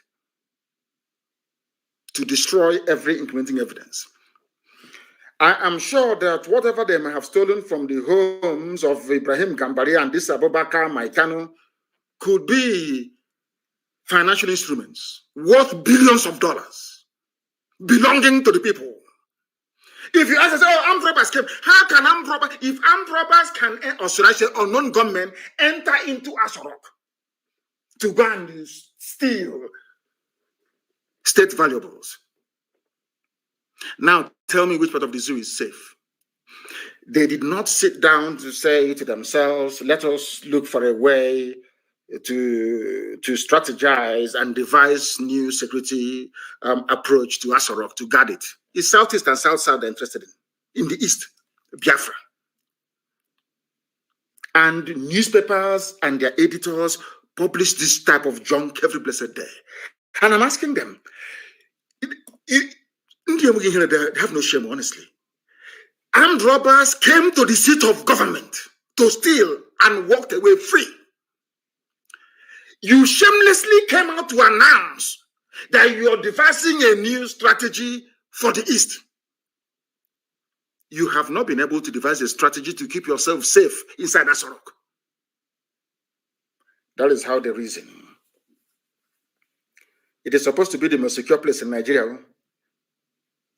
to destroy every incriminating evidence. I am sure that whatever they may have stolen from the homes of Ibrahim Gambari and this Abubakar Maikano could be financial instruments worth billions of dollars belonging to the people. If you ask us, oh, armed robbers came, how can armed robbers, if armed robbers can, or should I say, unknown gunmen enter into Asorok to go and steal state valuables? Now, tell me which part of the zoo is safe. They did not sit down to say to themselves, let us look for a way to strategize and devise new security approach to Asorok to guard it. It's Southeast and South-South they're interested in the East, Biafra. And newspapers and their editors publish this type of junk every blessed day. And I'm asking them, they have no shame, honestly. Armed robbers came to the seat of government to steal and walked away free. You shamelessly came out to announce that you are devising a new strategy for the East. You have not been able to devise a strategy to keep yourself safe inside Asorok. That is how they reason. It is supposed to be the most secure place in Nigeria.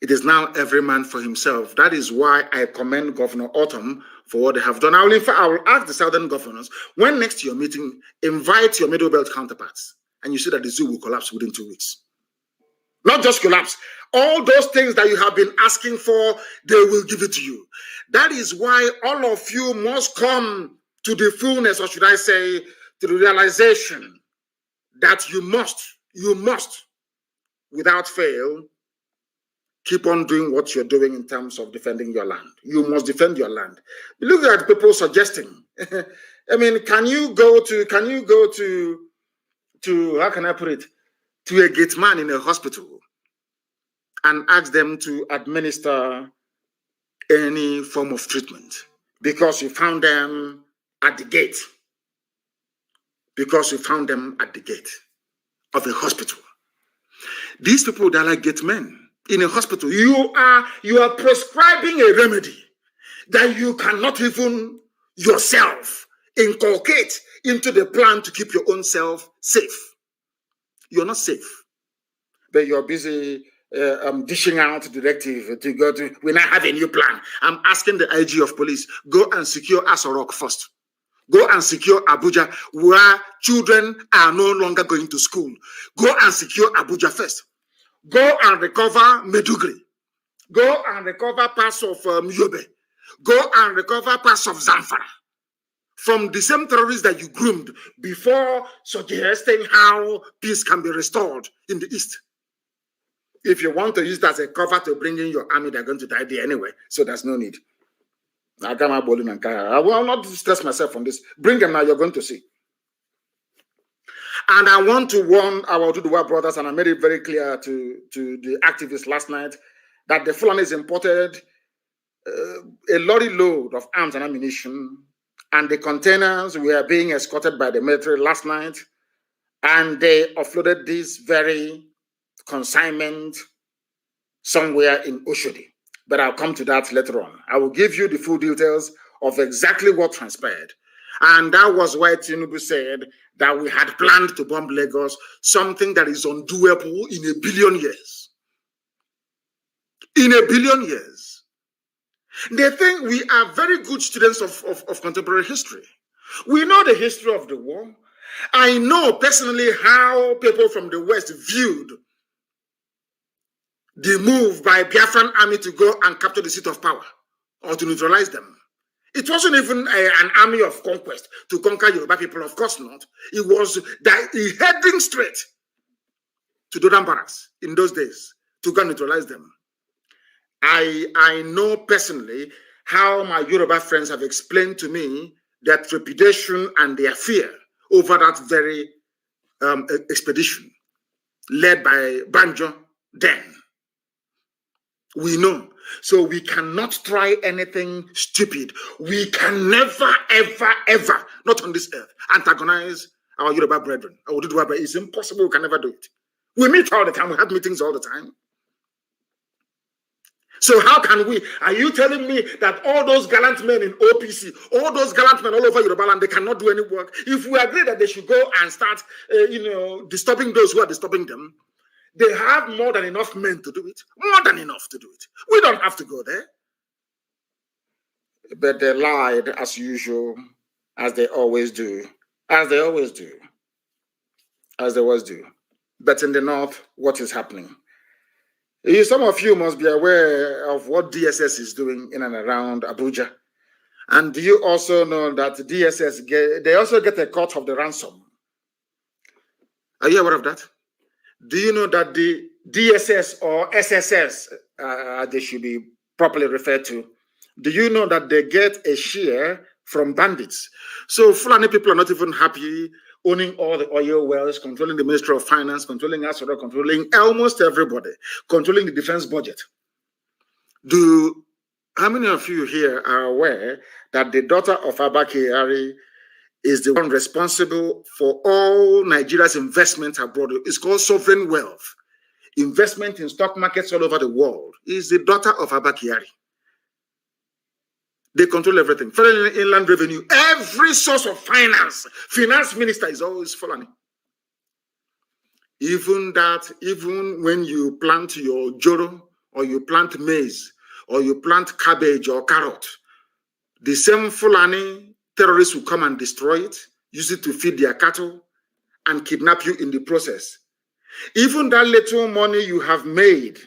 It is now every man for himself. That is why I commend Governor Autumn for what they have done. I will ask the southern governors, when next to your meeting, invite your middle belt counterparts, and you see that the zoo will collapse within 2 weeks. Not just collapse. All those things that you have been asking for, they will give it to you. That is why all of you must come to the fullness, or should I say, to the realization that you must, without fail, keep on doing what you're doing in terms of defending your land. You must defend your land. Look at people suggesting. I mean, can you go to how can I put it, to a gate man in a hospital and ask them to administer any form of treatment because you found them at the gate. Because you found them at the gate of a hospital. These people, they're like gate men in a hospital. You are prescribing a remedy that you cannot even yourself inculcate into the plan to keep your own self safe. You're not safe, but you're busy dishing out directive to go to. We now have a new plan. I'm asking the IG of police, go and secure Asorok first. Go and secure Abuja, where children are no longer going to school. Go and secure Abuja first. Go and recover Medugri. Go and recover parts of Yobe. Go and recover parts of Zamfara from the same terrorists that you groomed before suggesting how peace can be restored in the East. If you want to use it as a cover to bring in your army, they're going to die there anyway. So there's no need. I will not stress myself on this. Bring them now, you're going to see. And I want to warn our Oduduwa brothers, and I made it very clear to the activists last night, that the Fulanis imported a lorry load of arms and ammunition, and the containers were being escorted by the military last night, and they offloaded this very consignment somewhere in Oshodi. But I'll come to that later on. I will give you the full details of exactly what transpired. And that was why Tinubu said that we had planned to bomb Lagos, something that is undoable in 1 billion years. In 1 billion years. They think we are very good students of contemporary history. We know the history of the war. I know personally how people from the West viewed the move by Biafran army to go and capture the seat of power or to neutralize them. It wasn't even an army of conquest to conquer Yoruba people, of course not. It was heading straight to Dodan Barracks in those days to go and neutralize them. I know personally how my Yoruba friends have explained to me their trepidation and their fear over that very expedition led by Banjo then. We know. So we cannot try anything stupid. We can never, ever, ever, not on this earth, antagonize our Yoruba brethren. It's impossible. We can never do it. We meet all the time. We have meetings all the time. So how can we? Are you telling me that all those gallant men in OPC, all those gallant men all over Yoruba land, they cannot do any work? If we agree that they should go and start, disturbing those who are disturbing them, they have more than enough men to do it. More than enough to do it. We don't have to go there. But they lied as usual, as they always do. As they always do. As they always do. But in the north, what is happening? Some of you must be aware of what DSS is doing in and around Abuja. And do you also know that DSS, they also get a cut of the ransom? Are you aware of that? Do you know that the DSS or SSS, they should be properly referred to, do you know that they get a share from bandits? So Fulani people are not even happy owning all the oil wells, controlling the Ministry of Finance, controlling Asura, controlling almost everybody, controlling the defense budget. How many of you here are aware that the daughter of Abba Kyari is the one responsible for all Nigeria's investments abroad? It's called sovereign wealth. Investment in stock markets all over the world is the daughter of Abba Kyari. They control everything. Federal Inland Revenue, every source of finance. Finance minister is always Fulani. Even when you plant your joro, or you plant maize, or you plant cabbage or carrot, the same Fulani terrorists will come and destroy it, use it to feed their cattle, and kidnap you in the process. Even that little money you have made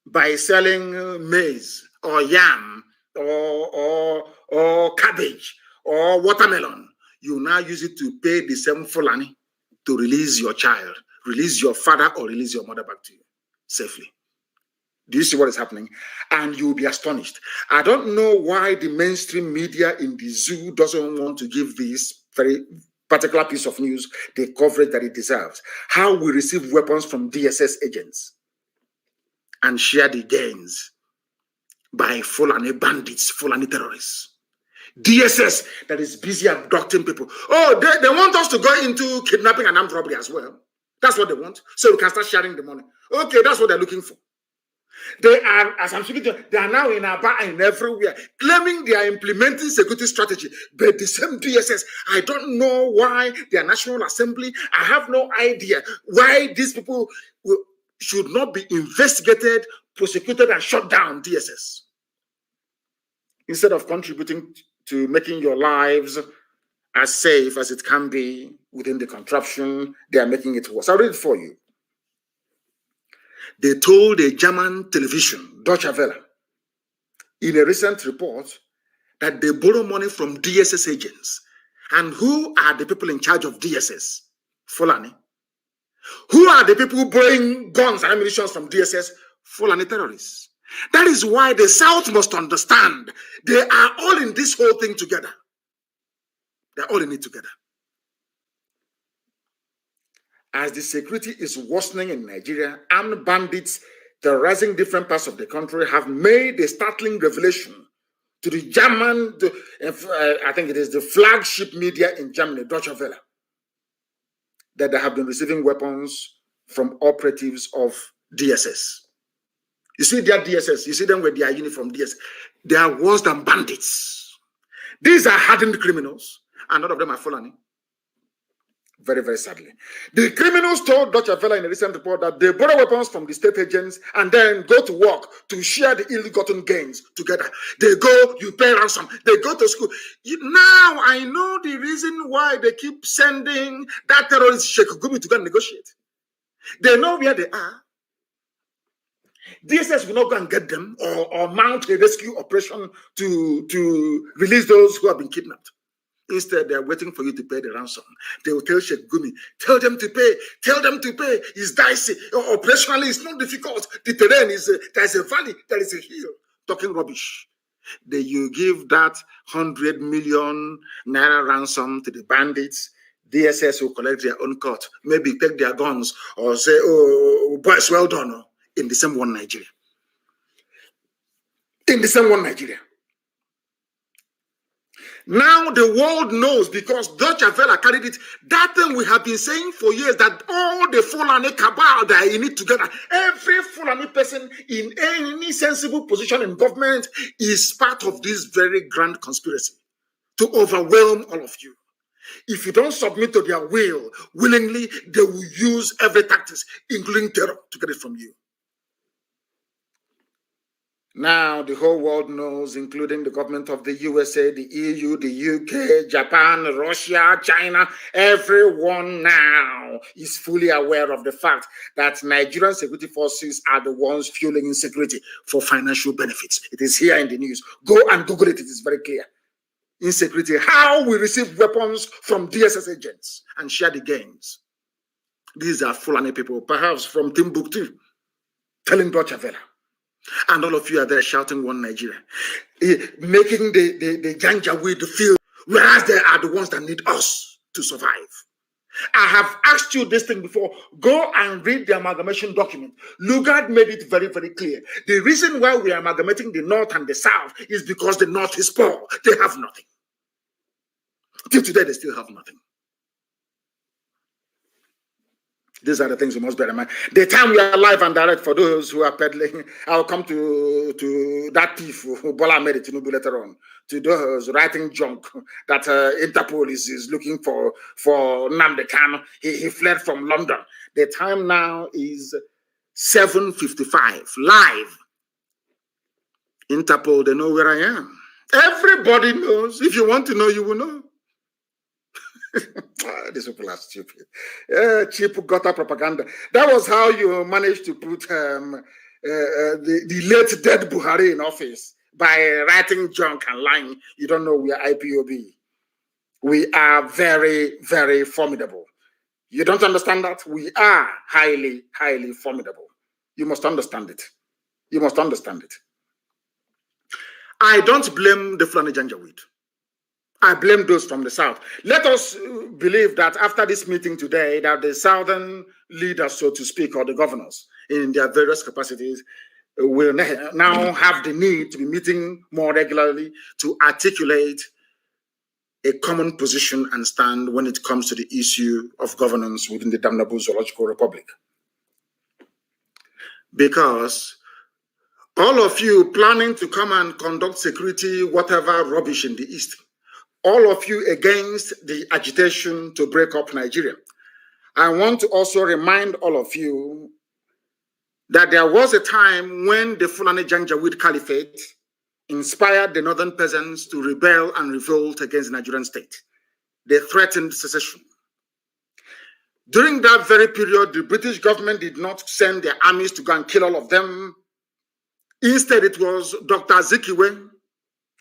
by selling maize or yam or cabbage or watermelon, you now use it to pay the same Fulani to release your child, release your father, or release your mother back to you safely. Do you see what is happening? And you'll be astonished. I don't know why the mainstream media in the zoo doesn't want to give this very particular piece of news the coverage that it deserves. How we receive weapons from DSS agents and share the gains by Fulani bandits, Fulani terrorists. DSS that is busy abducting people. Oh, they want us to go into kidnapping and armed robbery as well. That's what they want. So we can start sharing the money. Okay, that's what they're looking for. They are, as I'm speaking to you, they are now in Aba and everywhere, claiming they are implementing security strategy. But the same DSS, I don't know why their National Assembly, I have no idea why these people should not be investigated, prosecuted, and shut down. DSS. Instead of contributing to making your lives as safe as it can be within the contraption, they are making it worse. I'll read it for you. They told a German television, Deutsche Welle, in a recent report that they borrow money from DSS agents. And who are the people in charge of DSS? Fulani. Who are the people borrowing guns and ammunition from DSS? Fulani terrorists. That is why the South must understand they are all in this whole thing together. They're all in it together. As the security is worsening in Nigeria, armed bandits terrorizing different parts of the country have made a startling revelation to the German, I think it is the flagship media in Germany, Deutsche Welle, that they have been receiving weapons from operatives of DSS. You see their DSS, you see them with their uniform DSS. They are worse than bandits. These are hardened criminals, and none of them are Fulani. Very, very sadly. The criminals told Deutsche Welle in a recent report that they borrow weapons from the state agents and then go to work to share the ill-gotten gains together. They go, you pay ransom. They go to school. Now I know the reason why they keep sending that terrorist Sheikh Gumi to go and negotiate. They know where they are. DSS will not go and get them or mount a rescue operation to release those who have been kidnapped. Instead, they're waiting for you to pay the ransom. They will tell Sheikh Gumi, tell them to pay, tell them to pay. It's dicey. Operationally, it's not difficult. The terrain is, there's a valley, there is a hill. Talking rubbish. Then you give that 100 million naira ransom to the bandits. DSS will collect their own cut. Maybe take their guns or say, oh, boys, well done. In the same one Nigeria. In the same one Nigeria. Now the world knows because Deutsche Welle carried it. That thing we have been saying for years that all the Fulani cabal that are in it together, every Fulani person in any sensible position in government is part of this very grand conspiracy to overwhelm all of you. If you don't submit to their will willingly, they will use every tactics, including terror, to get it from you. Now the whole world knows, including the government of the USA, the EU, the UK, Japan, Russia, China, everyone now is fully aware of the fact that Nigerian security forces are the ones fueling insecurity for financial benefits. It is here in the news. Go and Google it. It is very clear. Insecurity, how we receive weapons from DSS agents and share the gains. These are Fulani people, perhaps from Timbuktu, telling Deutsche Welle. And all of you are there shouting one Nigeria, making the Janjaweed feel, whereas they are the ones that need us to survive. I have asked you this thing before. Go and read the amalgamation document. Lugard made it very, very clear. The reason why we are amalgamating the North and the South is because the North is poor. They have nothing. Till today, they still have nothing. These are the things we must bear in mind. The time we are live and direct, for those who are peddling, I'll come to that thief who Bola made it later on, to those writing junk that Interpol is looking for Nnamdi Kanu. He fled from London. The time now is 7:55, live. Interpol, they know where I am. Everybody knows. If you want to know, you will know. These people are stupid. Cheap gutter propaganda. That was how you managed to put the late dead Buhari in office, by writing junk and lying. You don't know we are IPOB. We are very, very formidable. You don't understand that? We are highly, highly formidable. You must understand it. You must understand it. I don't blame the Fulani Janjaweed. I blame those from the South. Let us believe that after this meeting today, that the Southern leaders, so to speak, or the governors in their various capacities, will now have the need to be meeting more regularly to articulate a common position and stand when it comes to the issue of governance within the damnable zoological republic. Because all of you planning to come and conduct security, whatever rubbish in the East, all of you against the agitation to break up Nigeria. I want to also remind all of you that there was a time when the Fulani Janjaweed Caliphate inspired the northern peasants to rebel and revolt against the Nigerian state. They threatened secession. During that very period, the British government did not send their armies to go and kill all of them. Instead, it was Dr. Azikiwe.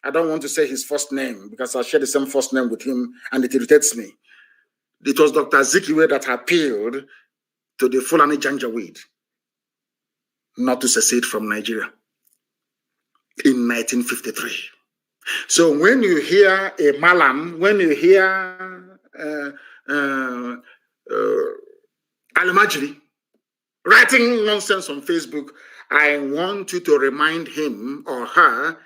I don't want to say his first name because I share the same first name with him and it irritates me. It was Dr. Azikiwe that appealed to the Fulani Janjaweed not to secede from Nigeria in 1953. So when you hear a Malam, when you hear Al-Majri writing nonsense on Facebook, I want you to remind him or her,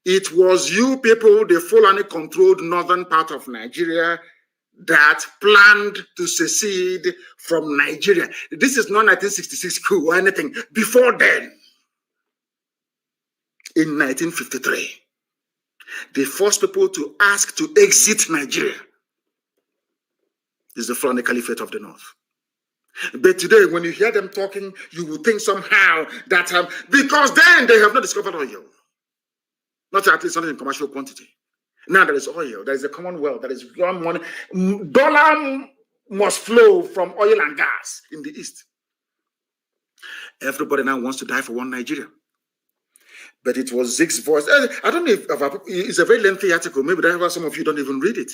it was you people, the Fulani-controlled northern part of Nigeria, that planned to secede from Nigeria. This is not 1966 coup or anything. Before then, in 1953, the first people to ask to exit Nigeria is the Fulani Caliphate of the North. But today, when you hear them talking, you will think somehow that because then they have not discovered oil, not at least not in commercial quantity. Now there is oil, there is a commonwealth, there is money. Dollar must flow from oil and gas in the East. Everybody now wants to die for one Nigeria. But it was Zeke's voice. I don't know if it's a very lengthy article. Maybe that's why some of you don't even read it.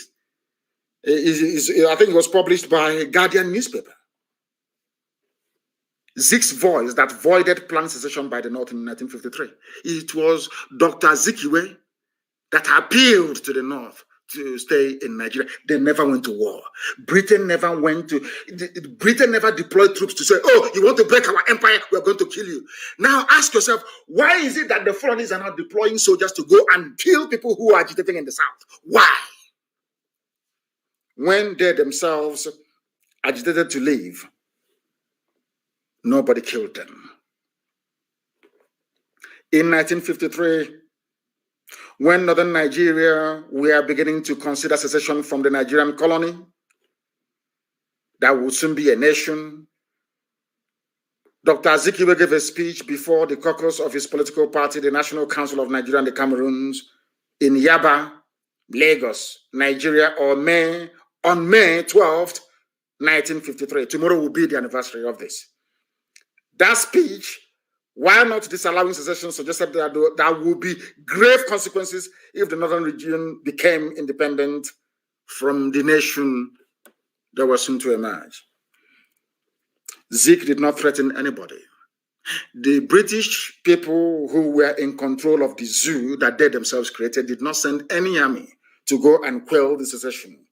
I think it was published by Guardian newspaper. Zeke's voice that voided planned secession by the North in 1953. It was Dr. Zikiwe that appealed to the North to stay in Nigeria. They never went to war. Britain never deployed troops to say, oh, you want to break our empire, we're going to kill you. Now ask yourself, why is it that the Fulanis are now deploying soldiers to go and kill people who are agitating in the South? Why? When they themselves agitated to leave, nobody killed them. In 1953, when northern Nigeria were beginning to consider secession from the Nigerian colony, that would soon be a nation, Dr. Azikiwe gave a speech before the caucus of his political party, the National Council of Nigeria and the Cameroons, in Yaba, Lagos, Nigeria, on May 12th, 1953. Tomorrow will be the anniversary of this. That speech, while not disallowing secession, suggested that there would be grave consequences if the northern region became independent from the nation that was soon to emerge. Zeke did not threaten anybody. The British people who were in control of the zoo that they themselves created did not send any army to go and quell the secession.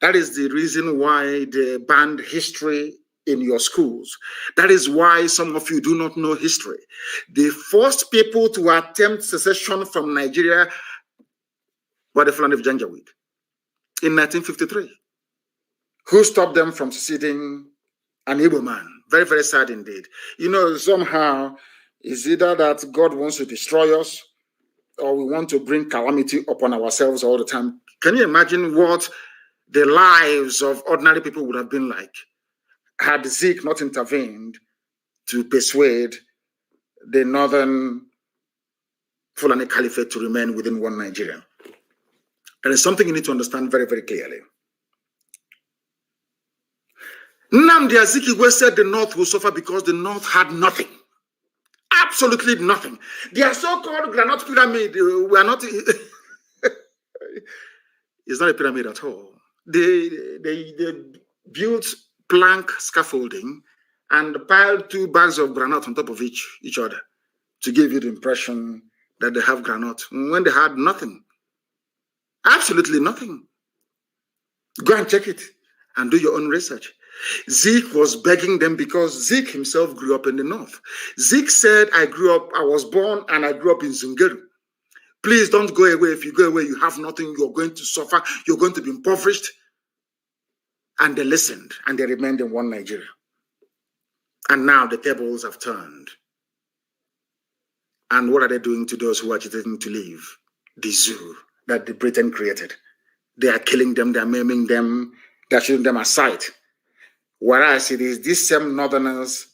That is the reason why they banned history in your schools. That is why some of you do not know history. The first people to attempt secession from Nigeria were the Fulani of Janjaweed in 1953. Who stopped them from seceding? An Igbo man. Very, very sad indeed. You know, somehow, it's either that God wants to destroy us or we want to bring calamity upon ourselves all the time. Can you imagine what the lives of ordinary people would have been like had Zeke not intervened to persuade the northern Fulani Caliphate to remain within one Nigeria? There is something you need to understand very, very clearly. Nnamdi Azikiwe said the North will suffer because the North had nothing. Absolutely nothing. Their so-called granite pyramid were not... It's not a pyramid at all. They built plank scaffolding and piled 2 bags of granite on top of each other to give you the impression that they have granite when they had nothing. Absolutely nothing. Go and check it and do your own research. Zeke was begging them because Zeke himself grew up in the North. Zeke said, I was born and I grew up in Zungeru. Please don't go away. If you go away, you have nothing. You're going to suffer. You're going to be impoverished. And they listened and they remained in one Nigeria. And now the tables have turned. And what are they doing to those who are agitating to leave? The zoo that the Britain created. They are killing them. They are maiming them. They are shooting them aside. Whereas it is these same northerners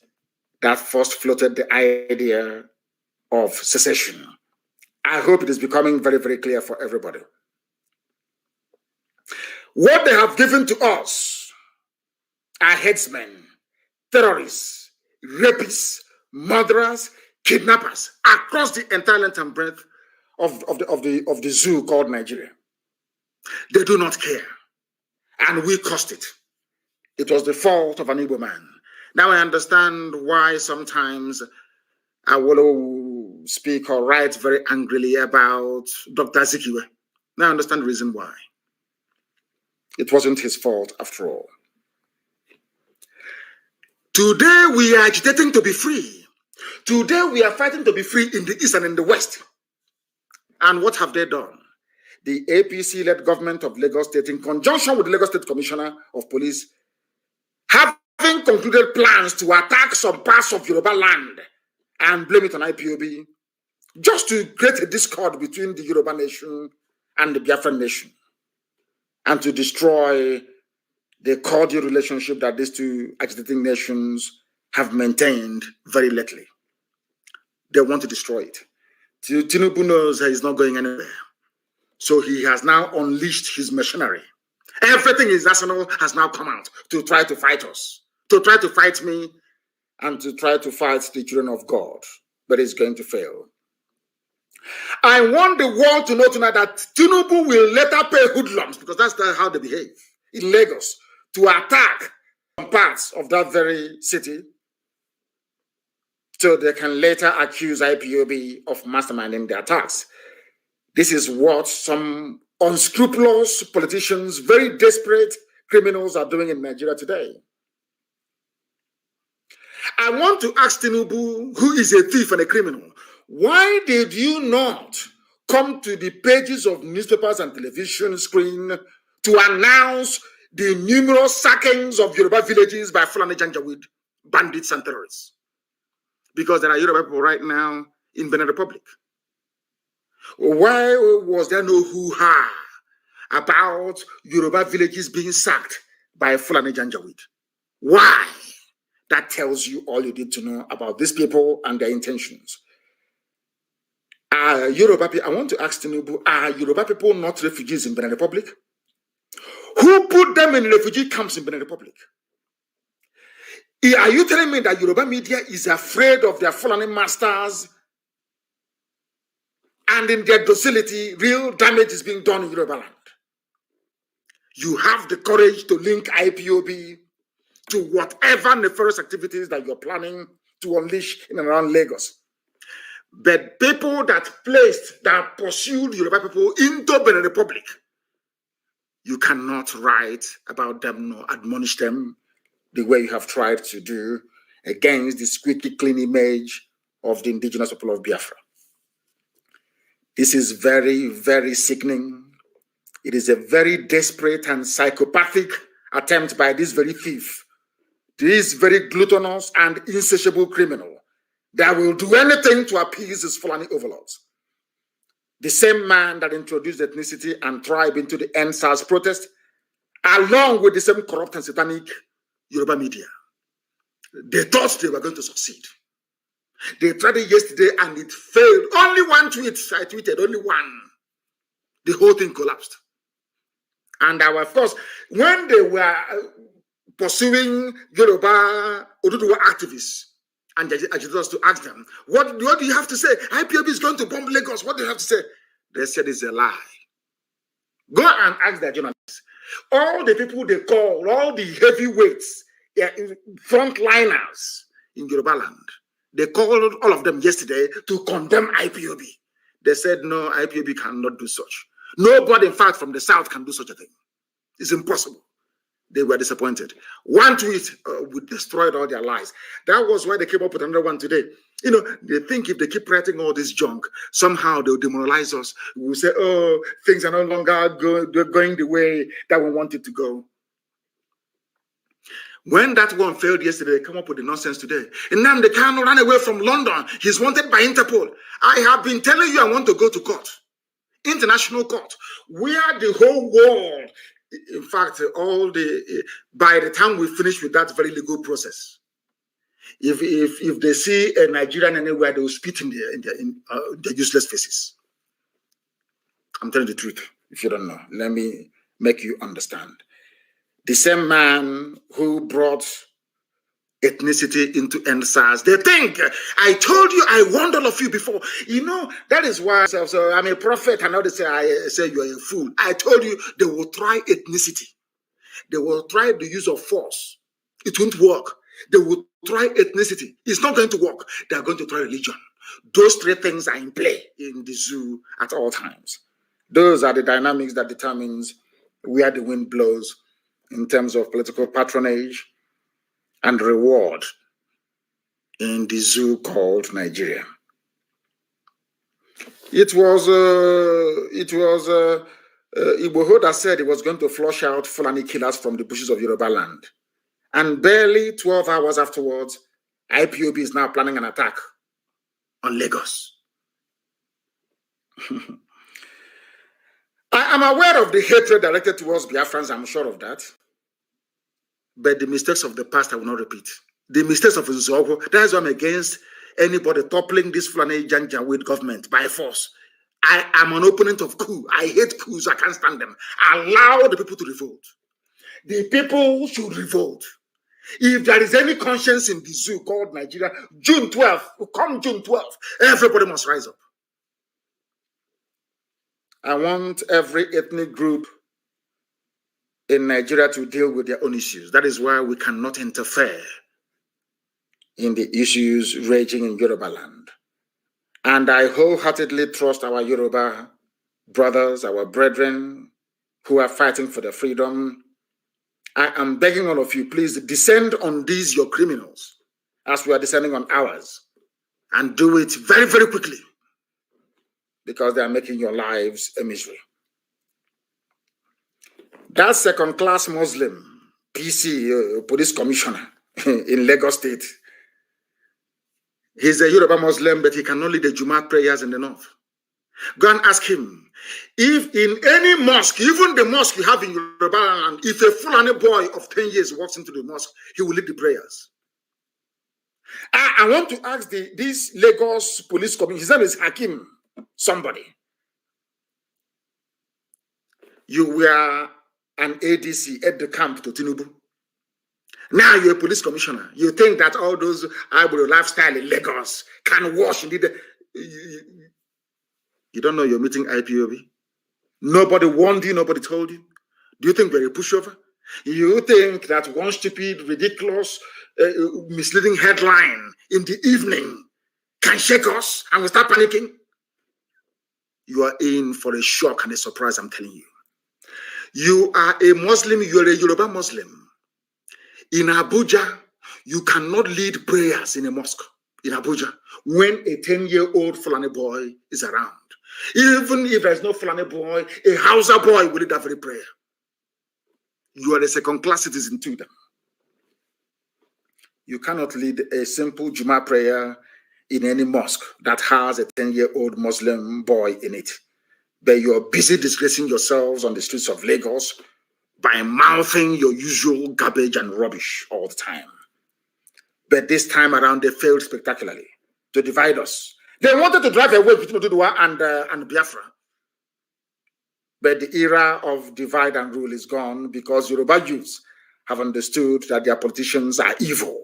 that first floated the idea of secession. I hope it is becoming very, very clear for everybody. What they have given to us are headsmen, terrorists, rapists, murderers, kidnappers across the entire length and breadth of the zoo called Nigeria. They do not care. And we caused it. It was the fault of an Igbo man. Now I understand why sometimes I will speak or write very angrily about Dr. Zikiwe. Now I understand the reason why. It wasn't his fault after all. Today we are agitating to be free. Today we are fighting to be free in the East and in the West. And what have they done? The APC-led government of Lagos State, in conjunction with the Lagos State Commissioner of Police, having concluded plans to attack some parts of Yoruba land and blame it on IPOB, just to create a discord between the Yoruba nation and the Biafran nation, and to destroy the cordial relationship that these two agitating nations have maintained very lately. They want to destroy it. Tinubu knows that he's not going anywhere. So he has now unleashed his machinery. Everything in his arsenal has now come out to try to fight us, to try to fight me, and to try to fight the children of God. But it's going to fail. I want the world to know tonight that Tinubu will later pay hoodlums, because that's how they behave in Lagos, to attack some parts of that very city, so they can later accuse IPOB of masterminding the attacks. This is what some unscrupulous politicians, very desperate criminals are doing in Nigeria today. I want to ask Tinubu, who is a thief and a criminal, why did you not come to the pages of newspapers and television screen to announce the numerous sackings of Yoruba villages by Fulani Janjaweed, bandits and terrorists? Because there are Yoruba people right now in Benin Republic. Why was there no hoo-ha about Yoruba villages being sacked by Fulani Janjaweed? Why? That tells you all you need to know about these people and their intentions. Yoruba people, I want to ask Tinubu, are Yoruba people not refugees in Benin Republic? Who put them in refugee camps in Benin Republic? Are you telling me that Yoruba media is afraid of their Fulani masters, and in their docility, real damage is being done in Yoruba land? You have the courage to link IPOB to whatever nefarious activities that you're planning to unleash in and around Lagos. But people that pursued Yoruba people into Benin Republic, you cannot write about them nor admonish them the way you have tried to do against the squeaky clean image of the indigenous people of Biafra. This is very, very sickening. It is a very desperate and psychopathic attempt by this very thief, this very gluttonous and insatiable criminal that will do anything to appease his Fulani overlords. The same man that introduced ethnicity and tribe into the NSAS protest, along with the same corrupt and satanic Yoruba media. They thought they were going to succeed. They tried it yesterday and it failed. Only one tweet, I tweeted, only one. The whole thing collapsed. And of course, when they were pursuing Yoruba Oduduwa activists and agitators to ask them, what do you have to say? IPOB is going to bomb Lagos. What do you have to say? They said it's a lie. Go and ask their journalists. All the people they call, all the heavyweights, frontliners in Yoruba land, they called all of them yesterday to condemn IPOB. They said, no, IPOB cannot do such. Nobody, in fact, from the South can do such a thing. It's impossible. They were disappointed. One tweet destroyed all their lies. That was why they came up with another one today. You know, they think if they keep writing all this junk, somehow they'll demoralize us. We'll say, oh, things are no longer going the way that we want it to go. When that one failed yesterday, they come up with the nonsense today. Nnamdi Kanu ran away from London. He's wanted by Interpol. I have been telling you I want to go to court, international court, where the whole world, in fact, by the time we finish with that very legal process, if they see a Nigerian anywhere, they will spit in their useless faces. I'm telling the truth. If you don't know, let me make you understand. The same man who brought ethnicity into NSAS, they think, I told you, I warned all of you before. You know, that is why so I'm a prophet, and now they say, I say you are a fool. I told you they will try ethnicity. They will try the use of force. It won't work. They will try ethnicity. It's not going to work. They are going to try religion. Those three things are in play in the zoo at all times. Those are the dynamics that determines where the wind blows in terms of political patronage and reward in the zoo called Nigeria. It was Igboho that said it was going to flush out Fulani killers from the bushes of Yoruba land. And barely 12 hours afterwards, IPOB is now planning an attack on Lagos. I am aware of the hatred directed towards Biafrans, I'm sure of that. But the mistakes of the past I will not repeat. The mistakes of Nzogo, that is why I'm against anybody toppling this Fulani Janjaweed government by force. I am an opponent of coup. I hate coups. I can't stand them. Allow the people to revolt. The people should revolt. If there is any conscience in the zoo called Nigeria, June 12th, come June 12th, everybody must rise up. I want every ethnic group in Nigeria to deal with their own issues. That is why we cannot interfere in the issues raging in Yoruba land. And I wholeheartedly trust our Yoruba brothers, our brethren who are fighting for their freedom. I am begging all of you, please descend on these, your criminals, as we are descending on ours, and do it very, very quickly, because they are making your lives a misery. That second-class Muslim, PC, police commissioner in Lagos State, he's a Yoruba Muslim, but he cannot lead the Jumat prayers in the north. Go and ask him, if in any mosque, even the mosque you have in Yoruba land, if a Fulani boy of 10 years walks into the mosque, he will lead the prayers. I want to ask this Lagos police commissioner, his name is Hakim somebody. You were an ADC at the camp to Tinubu. Now you're a police commissioner. You think that all those Ibro lifestyle in Lagos can wash indeed. You don't know you're meeting IPOB? Nobody warned you, nobody told you. Do you think we're a pushover? You think that one stupid, ridiculous, misleading headline in the evening can shake us and we start panicking? You are in for a shock and a surprise, I'm telling you. You are a Muslim, you are a Yoruba Muslim. In Abuja, you cannot lead prayers in a mosque in Abuja when a 10-year-old Fulani boy is around. Even if there's no Fulani boy, a Hausa boy will lead that very prayer. You are a second-class citizen to them. You cannot lead a simple Juma prayer in any mosque that has a 10-year-old Muslim boy in it. But you're busy disgracing yourselves on the streets of Lagos by mouthing your usual garbage and rubbish all the time. But this time around, they failed spectacularly to divide us. They wanted to drive away between Oduduwa and Biafra. But the era of divide and rule is gone because Yoruba youths have understood that their politicians are evil,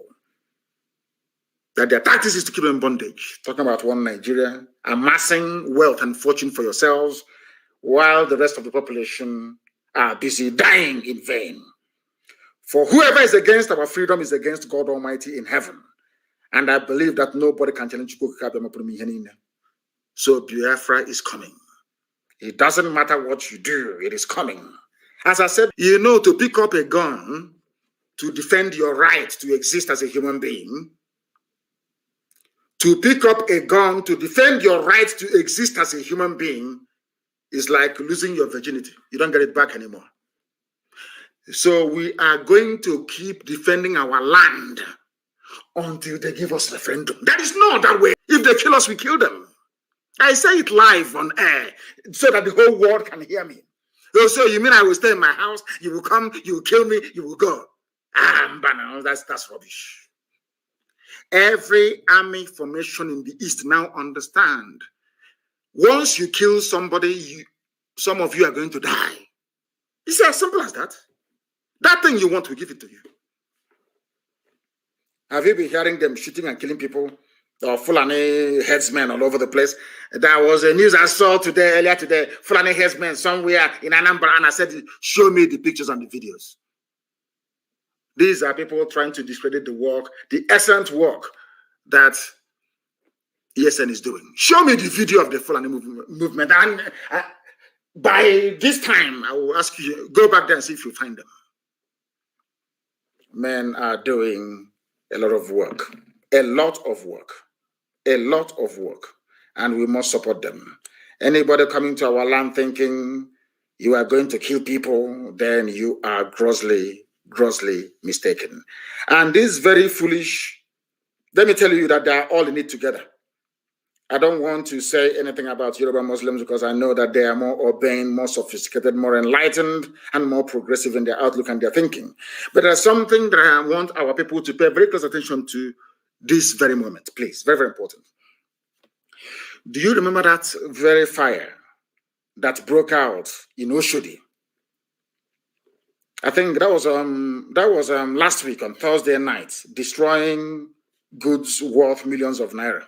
that their tactics is to keep them in bondage, talking about one Nigeria, amassing wealth and fortune for yourselves, while the rest of the population are busy dying in vain. For whoever is against our freedom is against God Almighty in heaven. And I believe that nobody can challenge you. So Biafra is coming. It doesn't matter what you do, it is coming. As I said, you know, to pick up a gun to defend your right to exist as a human being, to pick up a gun to defend your right to exist as a human being is like losing your virginity. You don't get it back anymore. So we are going to keep defending our land until they give us referendum. That is not that way. If they kill us, we kill them. I say it live on air so that the whole world can hear me. So you mean I will stay in my house, you will come, you will kill me, you will go. That's rubbish. Every army formation in the East now understand. Once you kill somebody, some of you are going to die. It's as simple as that. That thing you want, we give it to you. Have you been hearing them shooting and killing people? Or Fulani headsmen all over the place? There was a news I saw earlier today, Fulani headsmen somewhere in Anambra, and I said, show me the pictures and the videos. These are people trying to discredit the work, the excellent work that ESN is doing. Show me the video of the Fulani movement. And by this time, I will ask you, go back there and see if you find them. Men are doing a lot of work, and we must support them. Anybody coming to our land thinking you are going to kill people, then you are grossly mistaken. And this is very foolish. Let me tell you that they are all in it together. I don't want to say anything about Yoruba Muslims because I know that they are more urbane, more sophisticated, more enlightened, and more progressive in their outlook and their thinking. But there's something that I want our people to pay very close attention to this very moment, please. Very, very important. Do you remember that very fire that broke out in Oshodi? I think that was last week on Thursday night, destroying goods worth millions of naira.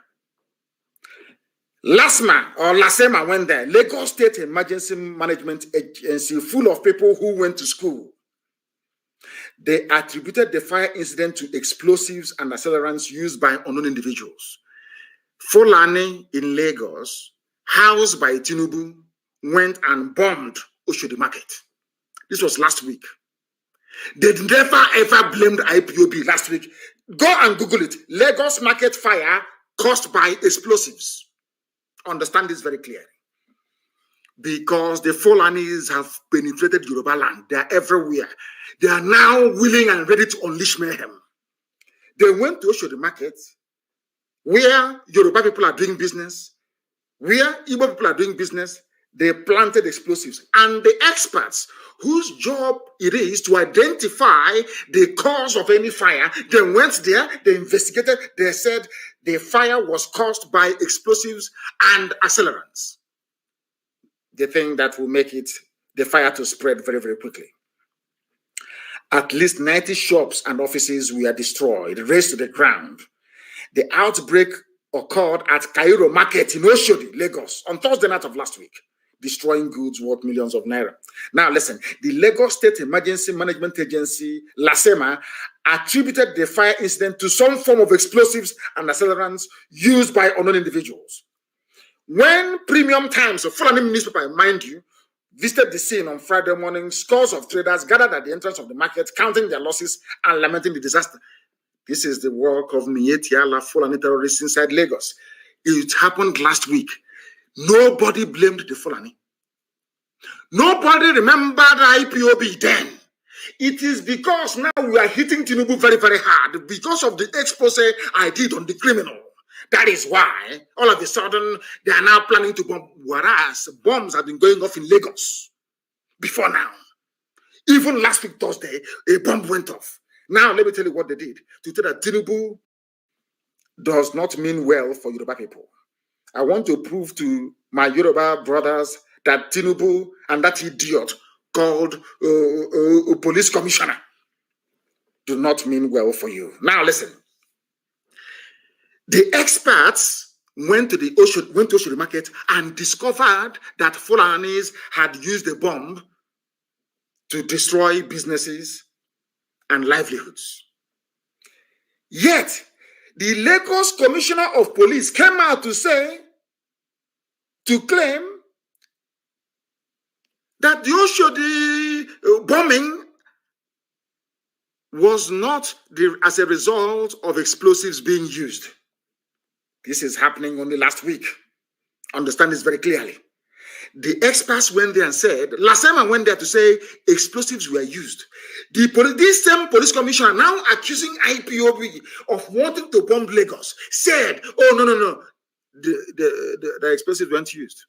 Lasema went there, Lagos State Emergency Management Agency, full of people who went to school. They attributed the fire incident to explosives and accelerants used by unknown individuals. Fulani in Lagos, housed by Tinubu, went and bombed Oshodi Market. This was last week. They never ever blamed IPOB last week. Go and Google it. Lagos Market fire caused by explosives. Understand this very clearly. Because the Fulanis have penetrated Yoruba land. They are everywhere. They are now willing and ready to unleash mayhem. They went to Oshodi Market, where Yoruba people are doing business, where Igbo people are doing business. They planted explosives. And the experts whose job it is to identify the cause of any fire, they went there, they investigated, they said the fire was caused by explosives and accelerants. The thing that will make the fire to spread very, very quickly. At least 90 shops and offices were destroyed, razed to the ground. The outbreak occurred at Cairo Market in Oshodi, Lagos, on Thursday night of last week, destroying goods worth millions of naira. Now listen, the Lagos State Emergency Management Agency, LASEMA, attributed the fire incident to some form of explosives and accelerants used by unknown individuals. When Premium Times, a Fulani newspaper, mind you, visited the scene on Friday morning, scores of traders gathered at the entrance of the market, counting their losses and lamenting the disaster. This is the work of Mietiala Fulani terrorists inside Lagos. It happened last week. Nobody blamed the Fulani. Nobody remembered IPOB then. It is because now we are hitting Tinubu very, very hard because of the expose I did on the criminal. That is why all of a sudden they are now planning to bomb, whereas bombs have been going off in Lagos before now. Even last week, Thursday, a bomb went off. Now, let me tell you what they did. To tell that Tinubu does not mean well for Yoruba people. I want to prove to my Yoruba brothers that Tinubu and that idiot called a police commissioner do not mean well for you. Now, listen. The experts went to Oshodi Market and discovered that Fulanis had used a bomb to destroy businesses and livelihoods. Yet, the Lagos Commissioner of Police came out to claim that the Oshodi bombing was not as a result of explosives being used. This is happening only last week. Understand this very clearly. The experts went there and said, Lasema went there to say explosives were used. This same police commissioner now accusing IPOB of wanting to bomb Lagos said, oh, no. The explosives weren't used.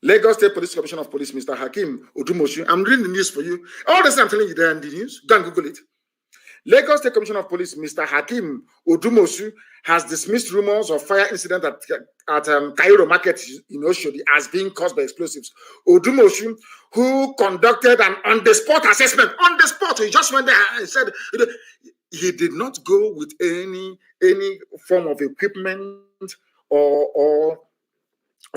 Lagos State Police Commissioner of Police, Mr. Hakim Odumoshu. I'm reading the news for you. All this I'm telling you there in the news. Go and Google it. Lagos State Commissioner of Police, Mr. Hakim Odumoshu, has dismissed rumors of fire incident at Cairo Market in Oshodi as being caused by explosives. Odumoshu, who conducted an on-the-spot assessment, he just went there and said he did not go with any form of equipment or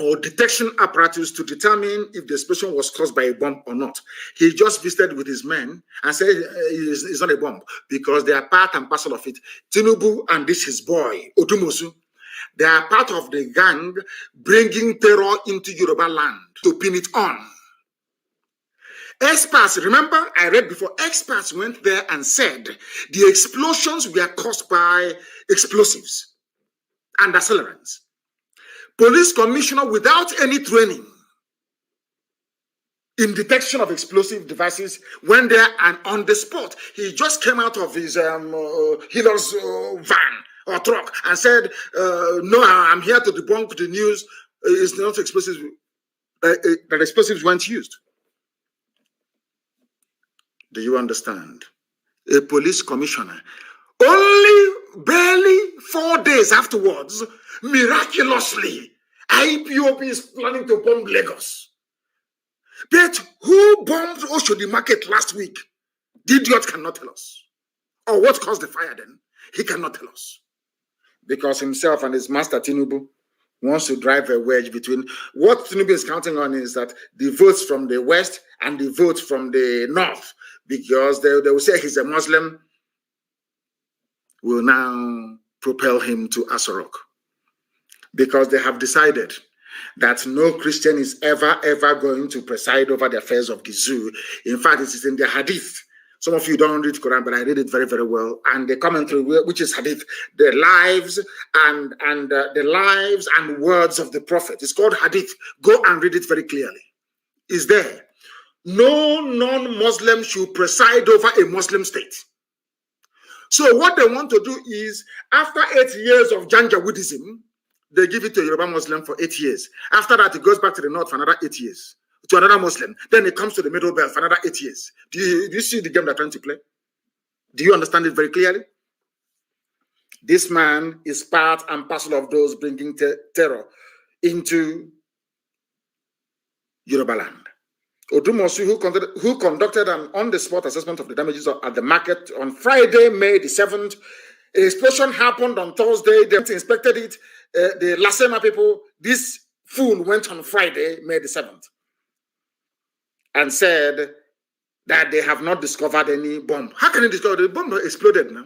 or detection apparatus to determine if the explosion was caused by a bomb or not. He just visited with his men and said it's not a bomb because they are part and parcel of it. Tinubu and this his boy, Odumosu, they are part of the gang bringing terror into Yoruba land to pin it on. Experts, remember I read before, experts went there and said the explosions were caused by explosives and accelerants. Police commissioner without any training in detection of explosive devices went there and on the spot, he just came out of his healer's van or truck and said, no, I'm here to debunk the news. It's not explosives, that explosives weren't used. Do you understand? A police commissioner, only barely 4 days afterwards, miraculously, IPOB is planning to bomb Lagos. But who bombed Oshodi Market last week? The idiot cannot tell us. Or what caused the fire then? He cannot tell us. Because himself and his master Tinubu wants to drive a wedge between what Tinubu is counting on is that the votes from the west and the votes from the north, because they will say he's a Muslim, will now propel him to Asorok. Because they have decided that no Christian is ever going to preside over the affairs of the zoo. In fact, it is in the Hadith. Some of you don't read Quran, but I read it very, very well. And the commentary, which is Hadith, the lives and words of the Prophet. It's called Hadith. Go and read it very clearly. It's there. No non-Muslim should preside over a Muslim state. So what they want to do is, after 8 years of Janjaweedism, they give it to a Yoruba Muslim for 8 years. After that, it goes back to the north for another 8 years, to another Muslim. Then it comes to the middle belt for another 8 years. Do you see the game they're trying to play? Do you understand it very clearly? This man is part and parcel of those bringing terror into Yoruba land. Odumosu, who conducted an on-the-spot assessment of the damages at the market on Friday, May the 7th. An explosion happened on Thursday. They inspected it. The Lasema people, this fool went on Friday, May the 7th, and said that they have not discovered any bomb. How can you discover the bomb exploded now?